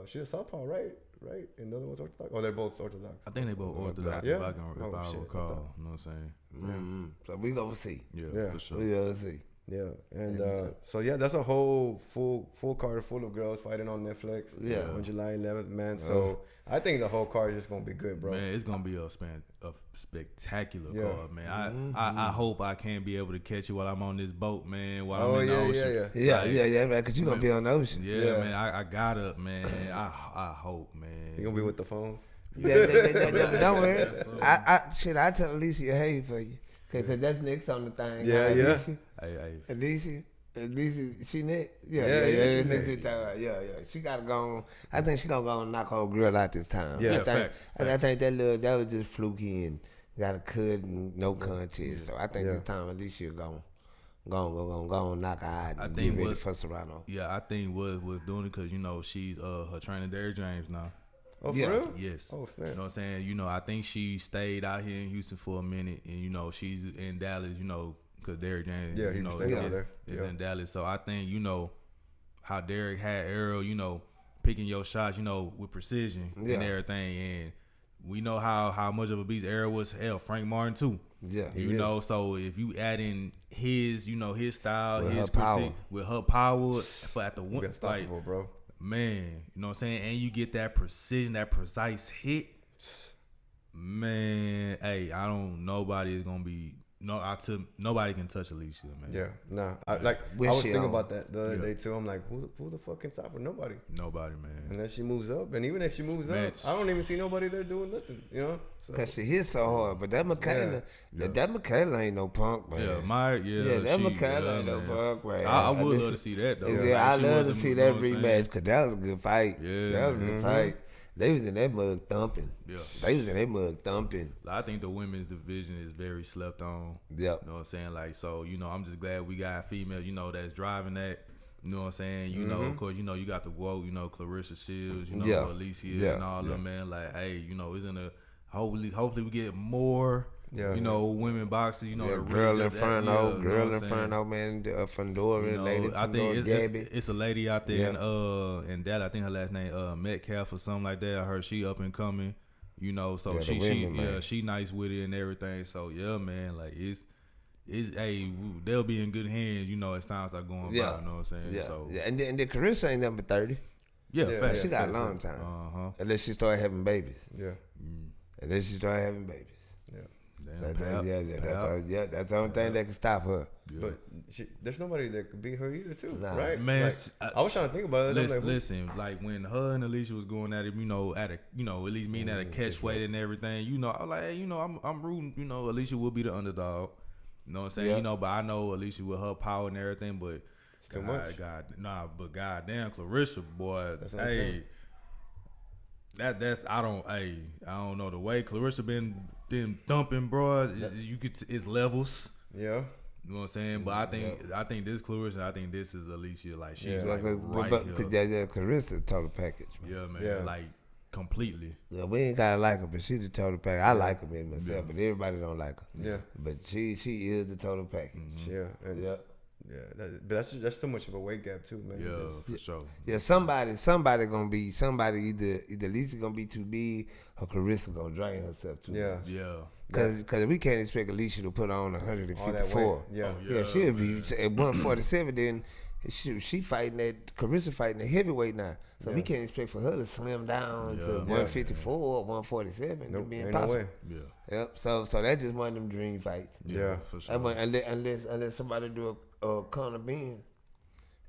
she's a southpaw, right? And the other one's orthodox. Oh, they're both orthodox. I think they both orthodox. If I recall, you know what I'm saying. Mm-hmm. So we gonna see. Yeah, for sure. We gonna see. Yeah, and that's a whole full card full of girls fighting on Netflix. Yeah, on July 11th, man. So I think the whole card is just gonna be good, bro. Man, it's gonna be a spectacular card, man. I hope I can be able to catch you while I'm on this boat, man. While I'm in the ocean. Yeah, man. Cause you gonna be on the ocean. Yeah, man. I got up, man. I hope, man. You gonna be with the phone? Yeah. Don't worry. I tell Alicia hey for you. Cause that's next on the thing. Alicia, she next. Yeah. Next to time. Yeah. She gotta go on. I think she gonna go and knock her grill out this time. Yeah, I think that was just fluky and got a cut and no contest. So I think this time Alicia go and knock her out and be ready for Serrano. Yeah, I think what was doing it because she's her trainer Derrick James now. Oh, for real? Yes. Oh, snap. You know what I'm saying? I think she stayed out here in Houston for a minute, and she's in Dallas. Because Derrick James, is in Dallas. So I think how Derrick had Errol, picking your shots, with precision and everything, and we know how much of a beast Errol was. Hell, Frank Martin too. Yeah, so if you add in his, his style, with his power, with her power, but at the one, like, bro. Man, you know what I'm saying? And you get that precision, that precise hit. Man, hey, nobody is gonna be nobody can touch Alicia, man. Yeah, nah. I was thinking about that the other day too. I'm like, who the fuck can stop her? Nobody, man. And then she moves up, and even if she moves up, I don't even see nobody there doing nothing. So. Cause she hits so hard, but that Michaela ain't no punk, man. That Michaela ain't no punk, man. I would love to see that though. Yeah, I love to see that rematch because that was a good fight. Yeah, that was a good fight. They was in that mug thumping. Yeah. They was in that mug thumping. I think the women's division is very slept on. Yep. You know what I'm saying? Like, so, I'm just glad we got females, that's driving that. You know what I'm saying? Of course, you got the GWOAT, Clarissa Shields, Alicia and all them, man. Like, hey, it's in a, hopefully we get more, women boxers, Girl Inferno, man, Fundora, Lady Fundora, I think Gabby. It's a lady out there in Dallas. I think her last name Metcalf or something like that. I heard she up and coming, so she nice with it and everything. So yeah, man, like it's they'll be in good hands, as time start going by. You know what I'm saying? Yeah. So And the Carissa ain't number 30. Yeah, she got a long time. Unless she start having babies. Yeah. Unless she start having babies. Yeah. That's the only thing that can stop her. Yeah. But there's nobody that could beat her either, too, nah. right? Man, I was trying to think about it. Listen, like when her and Alicia was going at it, at least meeting at a catch weight and everything, I was like, hey, I'm rooting, Alicia will be the underdog. You know what I'm saying? But I know Alicia with her power and everything, but it's too much. But goddamn, Clarissa, boy, I don't know the way Clarissa been thumping, bro. It's levels. Yeah. You know what I'm saying? But I think this Clarissa, and I think this is Alicia. Like she's like but Clarissa total package. Man. Yeah, man, like completely. Yeah, we ain't gotta like her, but she the total package. I like her in myself, but everybody don't like her. Yeah, but she is the total package. Mm-hmm. But that's too much of a weight gap too, man. Yeah, for sure. Yeah, somebody gonna be either Lisa gonna be too big or Clarissa gonna drain herself too much. Yeah. Cause we can't expect Alicia to put on 154. Yeah, she'll be at 147. Then she fighting that Clarissa fighting the heavyweight now, so we can't expect for her to slim down to 154 or 147. Nope, be impossible. No way. Yep. So that's just one of them dream fights. Yeah, for sure. Unless somebody do a Conor Benn.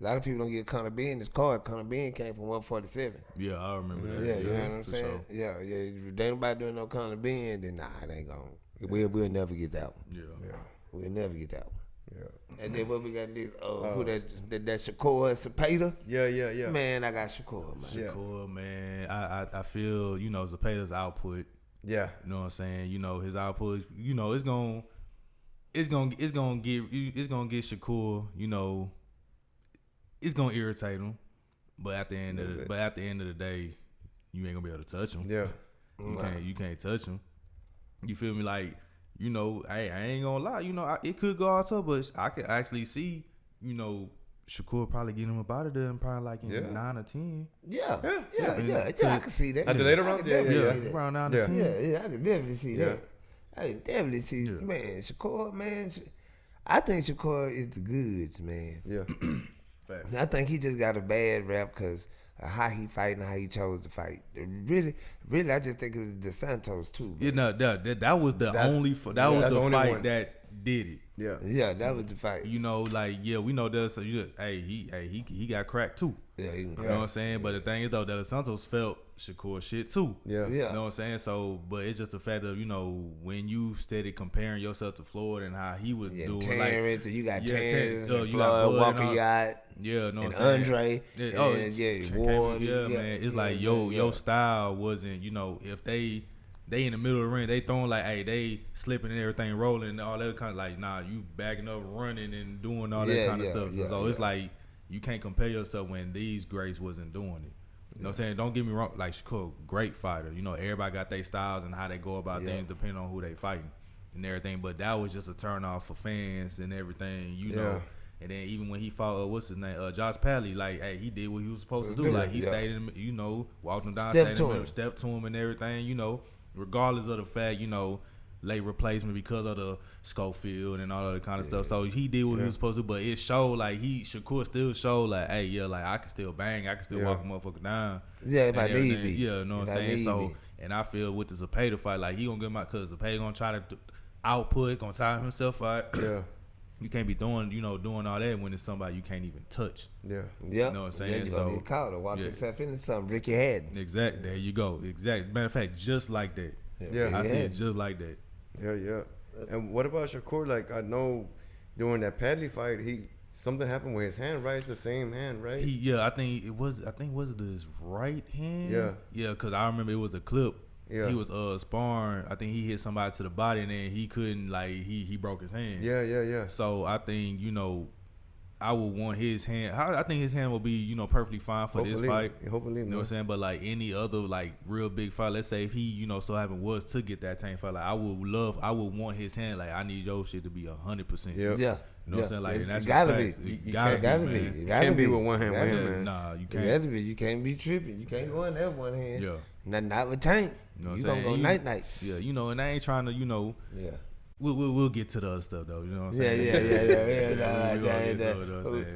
A lot of people don't get Conor Benn. This card, Conor Benn came from 147. Yeah, I remember that. Yeah, you know what I'm saying? Sure. Yeah. If they ain't nobody doing no Conor Benn, then it ain't gonna. We'll never get that one. Yeah. We'll never get that one. Yeah. And then what we got this? Who that Shakur and Zepeda? Yeah. Man, I got Shakur, man. Shakur, man. I feel Zepeda's output. Yeah. You know what I'm saying? His output. It's gonna get Shakur. It's gonna irritate him, but at the end of the day, you ain't gonna be able to touch him. Yeah, you can't touch him. You feel me? Like I ain't gonna lie. It could go all tough, but I could actually see Shakur probably getting him up out of there and probably like in 9 or 10. Yeah. I can see that. At the later rounds, around 9 or 10. Yeah, I can definitely see that. I can definitely see, man. Shakur, man. I think Shakur is the goods, man. Yeah. I think he just got a bad rap because of how he fight and how he chose to fight. Really, I just think it was the Santos too. Man. Yeah, that was the only fight that did it. Yeah, that was the fight. We know that. So he got cracked too. Yeah, you know what I'm saying. But the thing is though, that Santos felt Shakur shit too. Yeah, you know what I'm saying. So, but it's just the fact of when you steady comparing yourself to Floyd and how he was doing, Terrence, and you got Terrence, you Floyd, got Walker Yacht. Yeah, know what I'm saying? Andre. Ward. Man. It's like your style wasn't. If they in the middle of the ring, they throwing like, hey, they slipping and everything, rolling and all that kind of like, nah, you backing up, running and doing all that kind of stuff. So it's like you can't compare yourself when these greats wasn't doing it. You know what I'm saying? Don't get me wrong, like Shakur, great fighter. Everybody got their styles and how they go about things depending on who they fighting and everything. But that was just a turn off for fans and everything, know. And then even when he fought, what's his name, Josh Pally, like, hey, he did what he was supposed to do. Like, he stayed in, walked him down, stepped to him and everything, regardless of the fact, late replacement because of the Schofield and all that kind of stuff. So he did what he was supposed to, but it showed like Shakur still showed like, hey, like I can still bang, I can still walk a motherfucker down. Yeah, if I need be. Yeah, you know what I'm saying? So, and I feel with the Zepeda fight, like he gonna get my, cause Zepeda gonna try to output, gonna tire himself out. Yeah. You can't be doing all that when it's somebody you can't even touch. Yeah. You know what I'm saying? Yeah, you gonna get caught or walk yourself into something Ricky had. Exactly. There you go. Exactly. Matter of fact, just like that. Yeah. I see it just like that. Yeah. And what about Shakur? Like, I know during that Padley fight, something happened with his hand, right? It's the same hand, right? I think was it his right hand? Yeah, because I remember it was a clip. Yeah. He was sparring. I think he hit somebody to the body and then he couldn't, like, he broke his hand. Yeah. So I think, I would want his hand. I think his hand will be, perfectly fine for this fight. Hopefully, you know what I'm saying? But like any other like real big fight, let's say if he, so having was to get that tank fight, like I would want his hand. Like I need your shit to be 100%. Yeah. You know what I'm saying? Like that's gotta be. You gotta be. You can't be with one hand with him, man. Nah, you can't. You gotta be. You can't be tripping. You can't go in that one hand. Yeah. Not with Tank. You know what you I'm gonna saying? go night. Yeah, and I ain't trying to, Yeah. We'll get to the other stuff though. You know what I'm saying?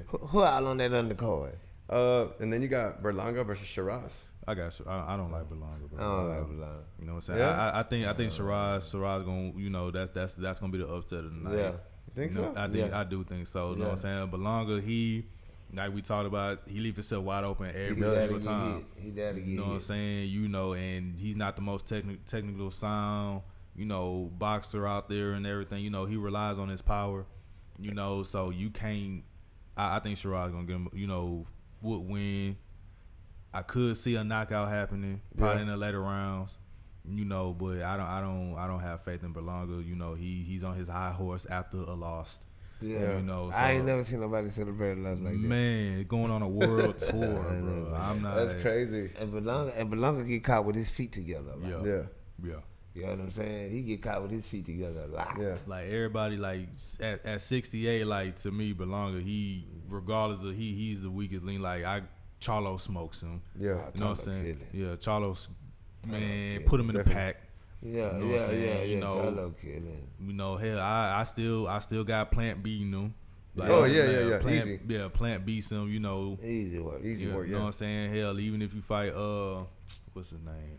Who all on that undercard? And then you got Berlanga versus Shiraz. I don't like Berlanga. I don't like Berlanga. You know what I'm saying? Yeah. I think Shiraz gonna, that's gonna be the upset of the night. Yeah. You think so? I do think so. You know what I'm saying? Berlanga, he, like we talked about, he leaves himself wide open every single time. He does. You know what I'm saying? And he's not the most technical sound, boxer out there and everything. He relies on his power. So you can't. I think Shiraz gonna get him. Would win. I could see a knockout happening probably in the later rounds. But I don't have faith in Berlanga. He's on his high horse after a loss. Yeah. You know, so, I ain't never seen nobody celebrate a loss like that. Man, going on a world tour, bro. I'm not. That's crazy. And Belonga get caught with his feet together a lot. Yeah. You know what I'm saying? He get caught with his feet together a lot. Yeah. Like everybody, like at 68, like to me, Belonga, he regardless of he's the weakest link. Like Charlo smokes him. Yeah. You know what I'm saying? Yeah, Charlo, man, Charlo put him in the pack. Yeah, You know what I'm saying? You know, Charlo killing. You know, hell, I still got Plant beating him. Like, Plant, easy. Plant beats him. You know, Easy work. Easy work. You know what I'm saying? Hell, even if you fight what's his name?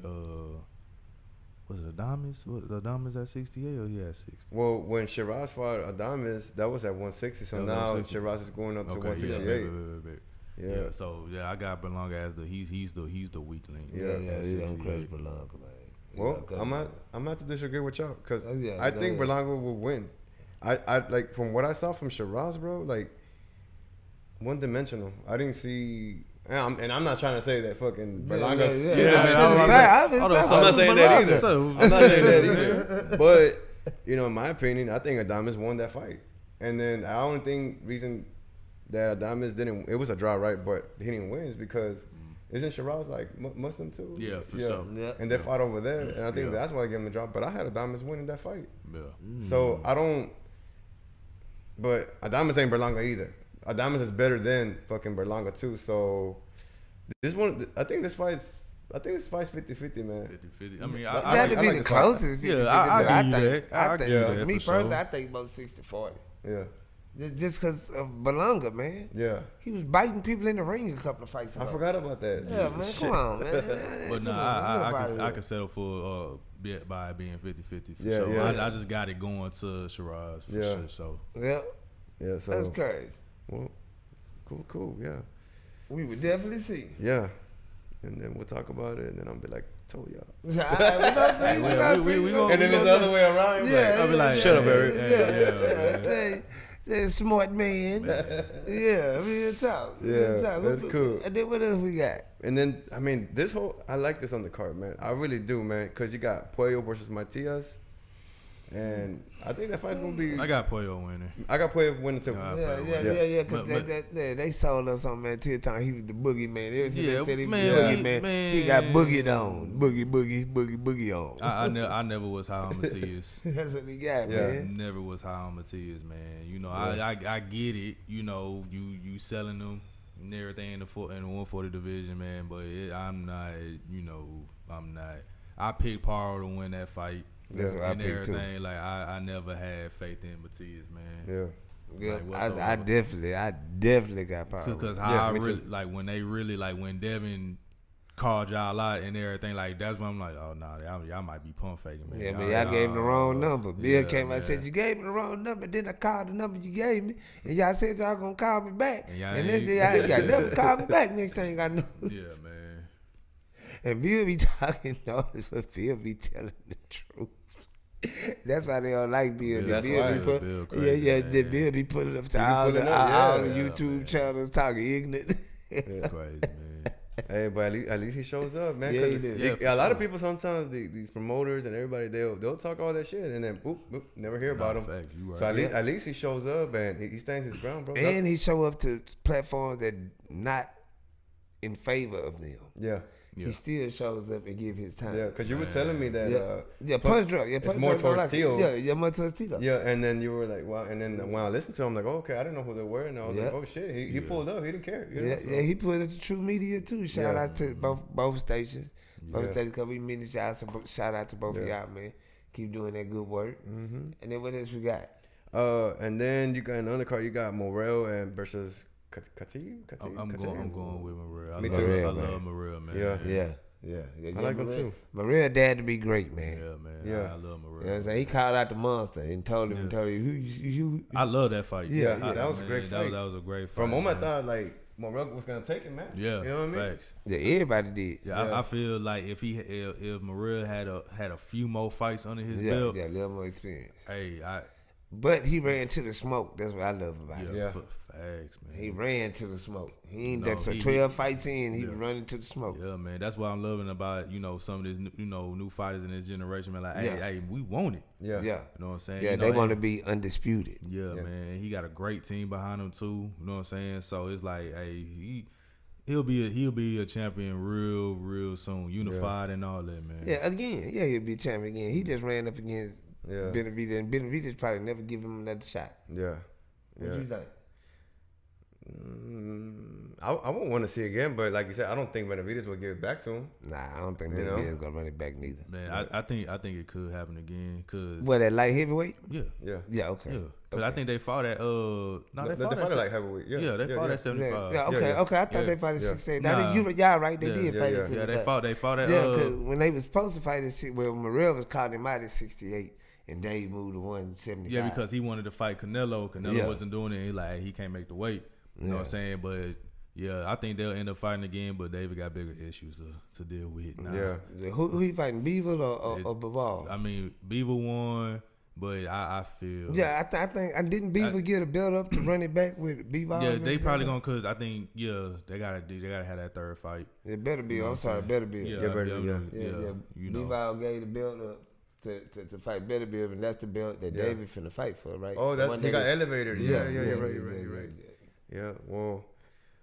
Was it Adames? Adames at 68 or he at 60? Well, when Shiraz fought Adames, that was at 160. So now 160. Shiraz is going up to 168. Yeah. So I got Berlanga as he's the weak link. Yeah, he don't crush Berlanga, man. Well, I'm not to disagree with y'all because I think Berlanga will win. I like from what I saw from Shiraz, bro, like one dimensional. I didn't see. And I'm not trying to say that fucking Berlanga. I'm not saying that either. I'm not saying that either. But in my opinion, I think Adames won that fight. And then I only think reason that Adames didn't, it was a draw, right? But he didn't win is because isn't Shiraz like Muslim too? Yeah, for sure. Yeah. And they fought over there, and I think that's why they gave him the drop. But I had Adames winning that fight. Yeah. So I don't. But Adames ain't Berlanga either. Adames is better than fucking Berlanga too. So this one, I think this fight's 50-50, man. 50-50. I mean, that'd be the closest 50-50 I think. Me personally, I think about 60-40. Yeah. Just because of Belonga, man. Yeah. He was biting people in the ring a couple of fights ago. I forgot about that. Yeah, man. Come on, man. But I can settle for by being 50-50 for sure. Yeah. I just got it going to Shiraz for sure. So yeah. Yeah. So that's crazy. Well, cool. Yeah. We would definitely see. Yeah. And then we'll talk about it, and then I'll be like, told y'all. We gonna see. And then it's the other way around. I'll be like, shut up, Eric. Yeah, smart man. Yeah, real talk. That's cool. And then what else we got? And then, I mean, I like this on the card, man. I really do, man, because you got Puello versus Matias. And I think that fight's going to be... I got Puello winning. I got Puello winning, too. Yeah, because they sold us on, man, till the time he was the boogeyman. They said he was the boogeyman. He got boogied on. Boogie on. I never was high on Matias. That's what he got, man. Never was high on Matias, man. You know, I get it. You know, you selling them and everything in the 140 division, man. But I'm not, I'm not. I picked Paro to win that fight. That's what I picked too. Like I never had faith in Matias, man. Yeah, I definitely got power. Because how I really like when they really like when Devin called y'all out and everything, like that's when I'm like, oh no, y'all might be pump faking, man. Yeah, but y'all gave him the wrong number. Bill came out and said you gave me the wrong number. Then I called the number you gave me, and y'all said y'all gonna call me back. And this day y'all never called me back. Next thing I know. Yeah, man. And Bill be talking noise, but Bill be telling the truth. That's why they don't like Bill. That's why Bill be putting up to all the YouTube channels talking ignorant. Yeah. Crazy, man. Hey, but at least he shows up, man. Yeah, he did. A lot of people sometimes these promoters and everybody they'll talk all that shit and then boop, never hear about him. Fact, you right. So at least he shows up and he stands his ground, bro. And he show up to platforms that not in favor of them. Yeah. He still shows up and give his time. Yeah, because you were telling me that Punch Drunk. it's more towards Teo. Yeah, more towards Teo. Yeah, and then you were like, wow. And then when I listened to him, I'm like, oh, okay, I didn't know who they were, and I was like, oh shit, he pulled up, he didn't care. He put it to True Media too. Shout out to both stations. Both stations, because we mean y'all. So shout out to both of y'all, man. Keep doing that good work. Mm-hmm. And then what else we got? And then you got an undercard. You got Morel and versus Kati. I'm going with Morel. Me too. I love Morel, man. Yeah. I like him too. Maria dad to be great, man. Yeah, man. Yeah. I love Morel. You know what I'm saying? He called out the monster and told him, who I love that fight. That was a great fight. That was a great fight. For a moment, I thought like Morel was gonna take it, man. Yeah, you know what I mean? Facts. Yeah, everybody did. Yeah. I feel like if Morel had a few more fights under his belt, a little more experience. Hey, But he ran to the smoke. That's what I love about him. Yeah. Facts, man. He ran to the smoke. He ain't No, that so he- 12 fights in, he was Yeah. running to the smoke. Yeah, man. That's what I'm loving about, some of these, new fighters in this generation, man. Like, Yeah. hey, we want it. Yeah. Yeah. You know what I'm saying? Yeah, You know, they and- want to be undisputed. Yeah, Yeah. man. He got a great team behind him too. You know what I'm saying? So it's like, hey, he'll be a champion real soon, unified and all that, man. Yeah, again. Yeah, he'll be a champion again. He just ran up against Yeah. Benavidez, and Benavidez probably never give him another shot. Yeah. What Yeah. you think? I won't want to see it again, but like you said, I don't think Benavidez will give it back to him. Nah, I don't think You know? Benavidez gonna run it back neither. Man, I think it could happen again, cause What, at light heavyweight? yeah, Yeah. Yeah, okay. yeah. Cause I think they fought at They fought it like heavyweight. Yeah. they fought at 75. Yeah, okay, yeah. okay. I thought Yeah. they fought at Yeah. 68. Nah. Now, y'all right, they Yeah. did Yeah, fight yeah. at Yeah, 75. they fought at Yeah, because when they was supposed to fight at 6, well, Morrell was caught him out at 68, and Dave moved to 175. yeah, because he wanted to fight Canelo. Canelo Yeah. wasn't doing it. He like, he can't make the weight. You know what I'm saying? But yeah, I think they'll end up fighting again. But David got bigger issues to deal with now. Yeah. Who he fighting, Beaver or Bivol? I mean, Beaver won, but I feel Yeah, I think I didn't Beaver get a belt up to run it back with Bivol. yeah, they probably gonna, cause I think they gotta have that third fight. It better be. I'm sorry, better be. Yeah, better, yeah. You know. Bivol gave the belt up to fight Better Bill, and that's the belt that David finna fight for, right? Oh, The one he got that- elevated. Yeah. You're right. yeah. Yeah. Well,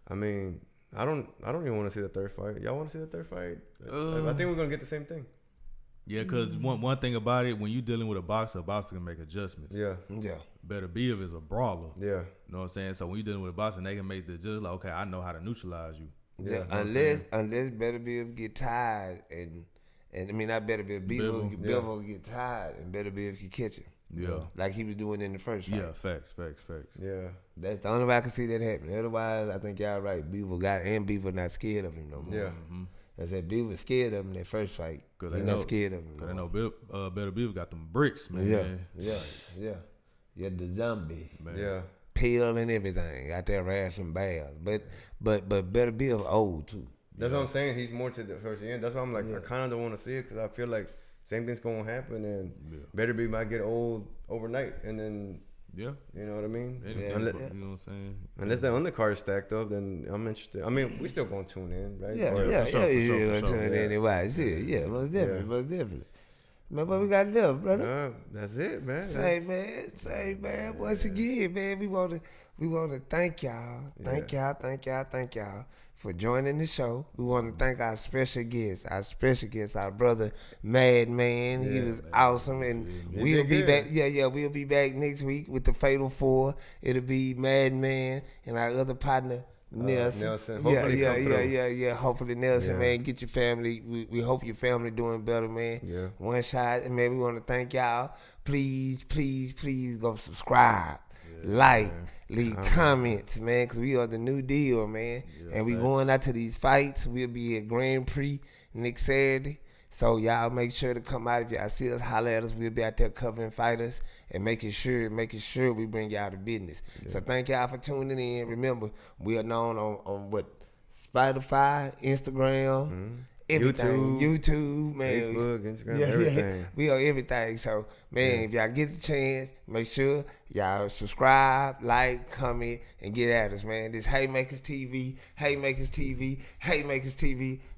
I mean, I don't even want to see the third fight. Y'all want to see the third fight? I think we're gonna get the same thing. Yeah, cause one thing about it, when you dealing with a boxer can make adjustments. Yeah. Yeah. Better Bill is a brawler. Yeah. You know what I'm saying? So when you dealing with a boxer, they can make the just like, okay, I know how to neutralize you. Yeah, know what I'm unless Better Bill get tired and I mean not Better Bill, Bevel get tired and Better Bill can catch him. Yeah. Like he was doing in the first fight. Yeah, facts. Yeah. That's the only way I can see that happen. Otherwise, I think y'all right. Beaver not scared of him no more. Yeah. I said Beaver scared of him that first fight. Cause He they not know- scared of him. Cause No I know more. Better Bill got them bricks, man. Yeah. The zombie. Man. Yeah. Pill and everything out there wrestling baths. But Better Bill old too. That's what I'm saying. He's more to the first end. That's why I'm like, I kind of don't want to see it because I feel like same thing's gonna happen, and Better Be might get old overnight, and then Yeah. you know what I mean. Anything, Unless, you know what I'm saying? unless the undercard is stacked up, then I'm interested. I mean, we still gonna tune in, right? Yeah, Or- yeah, for sure. Anyway, yeah, most definitely. Man, but we got love, brother. That's it, man. Say, man. Once again, man, we want to thank y'all, thank y'all for joining the show. We want to thank our special guest, our brother Madman. He was awesome, and we'll be back. Yeah, we'll be back next week with the Fatal Four. It'll be Madman and our other partner. Nelson. Hopefully come through. Yeah. Hopefully Nelson, man, get your family. We hope your family doing better, man. Yeah. One shot, and man, we want to thank y'all. Please go subscribe, leave comments, man, because we are the new deal, man. And we going out to these fights. We'll be at Grand Prix next Saturday. So y'all make sure to come out. If y'all see us, holler at us. We'll be out there covering fighters and making sure we bring y'all to business. So thank y'all for tuning in. Remember, we are known on what? Spotify, Instagram, everything. YouTube, man. Facebook, Instagram, everything. Yeah. We are everything. So, man, if y'all get the chance, make sure y'all subscribe, like, comment, and get at us, man. This Haymakers TV.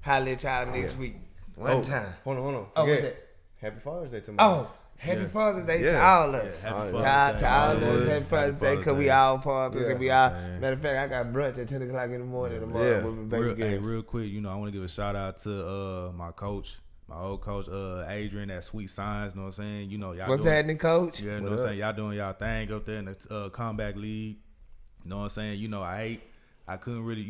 Holla at y'all next week. One time. Hold on. Oh, what's Forget. that? Happy Father's Day tomorrow. Oh, happy Father's Day to Yeah. all of us. Happy To Father's Day. all of us. Happy Happy Father's Day, because we Day. all fathers Yeah. and we all. Yeah. Matter of fact, I got brunch at 10 o'clock in the morning tomorrow Yeah. with my baby girls. Real quick, I want to give a shout out to my coach, my old coach, Adrian at Sweet Signs. Know what I'm saying? Y'all What's doing, happening, Coach? Yeah, know what I'm saying? Y'all doing y'all thing up there in the Comeback League. You know what I'm saying? I couldn't really,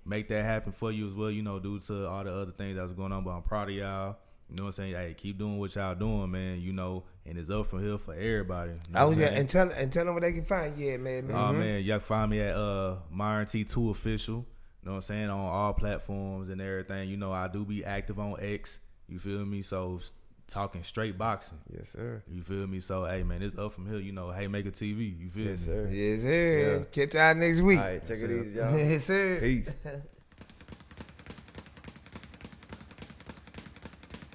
make that happen for you as well, due to all the other things that was going on. But I'm proud of y'all. You know what I'm saying? Hey, keep doing what y'all doing, man. And it's up from here for everybody. You know what I'm saying? and tell them where they can find you, man. Oh man, y'all can find me at Myron T2 Official. You know what I'm saying? On all platforms and everything. I do be active on X. You feel me? So talking straight boxing. Yes, sir. You feel me? So hey man, it's up from here. Haymaker TV. You feel me? Yes, sir. Yes, sir. Yeah. Catch y'all next week. All right, take it easy, y'all. Yes, sir. Peace.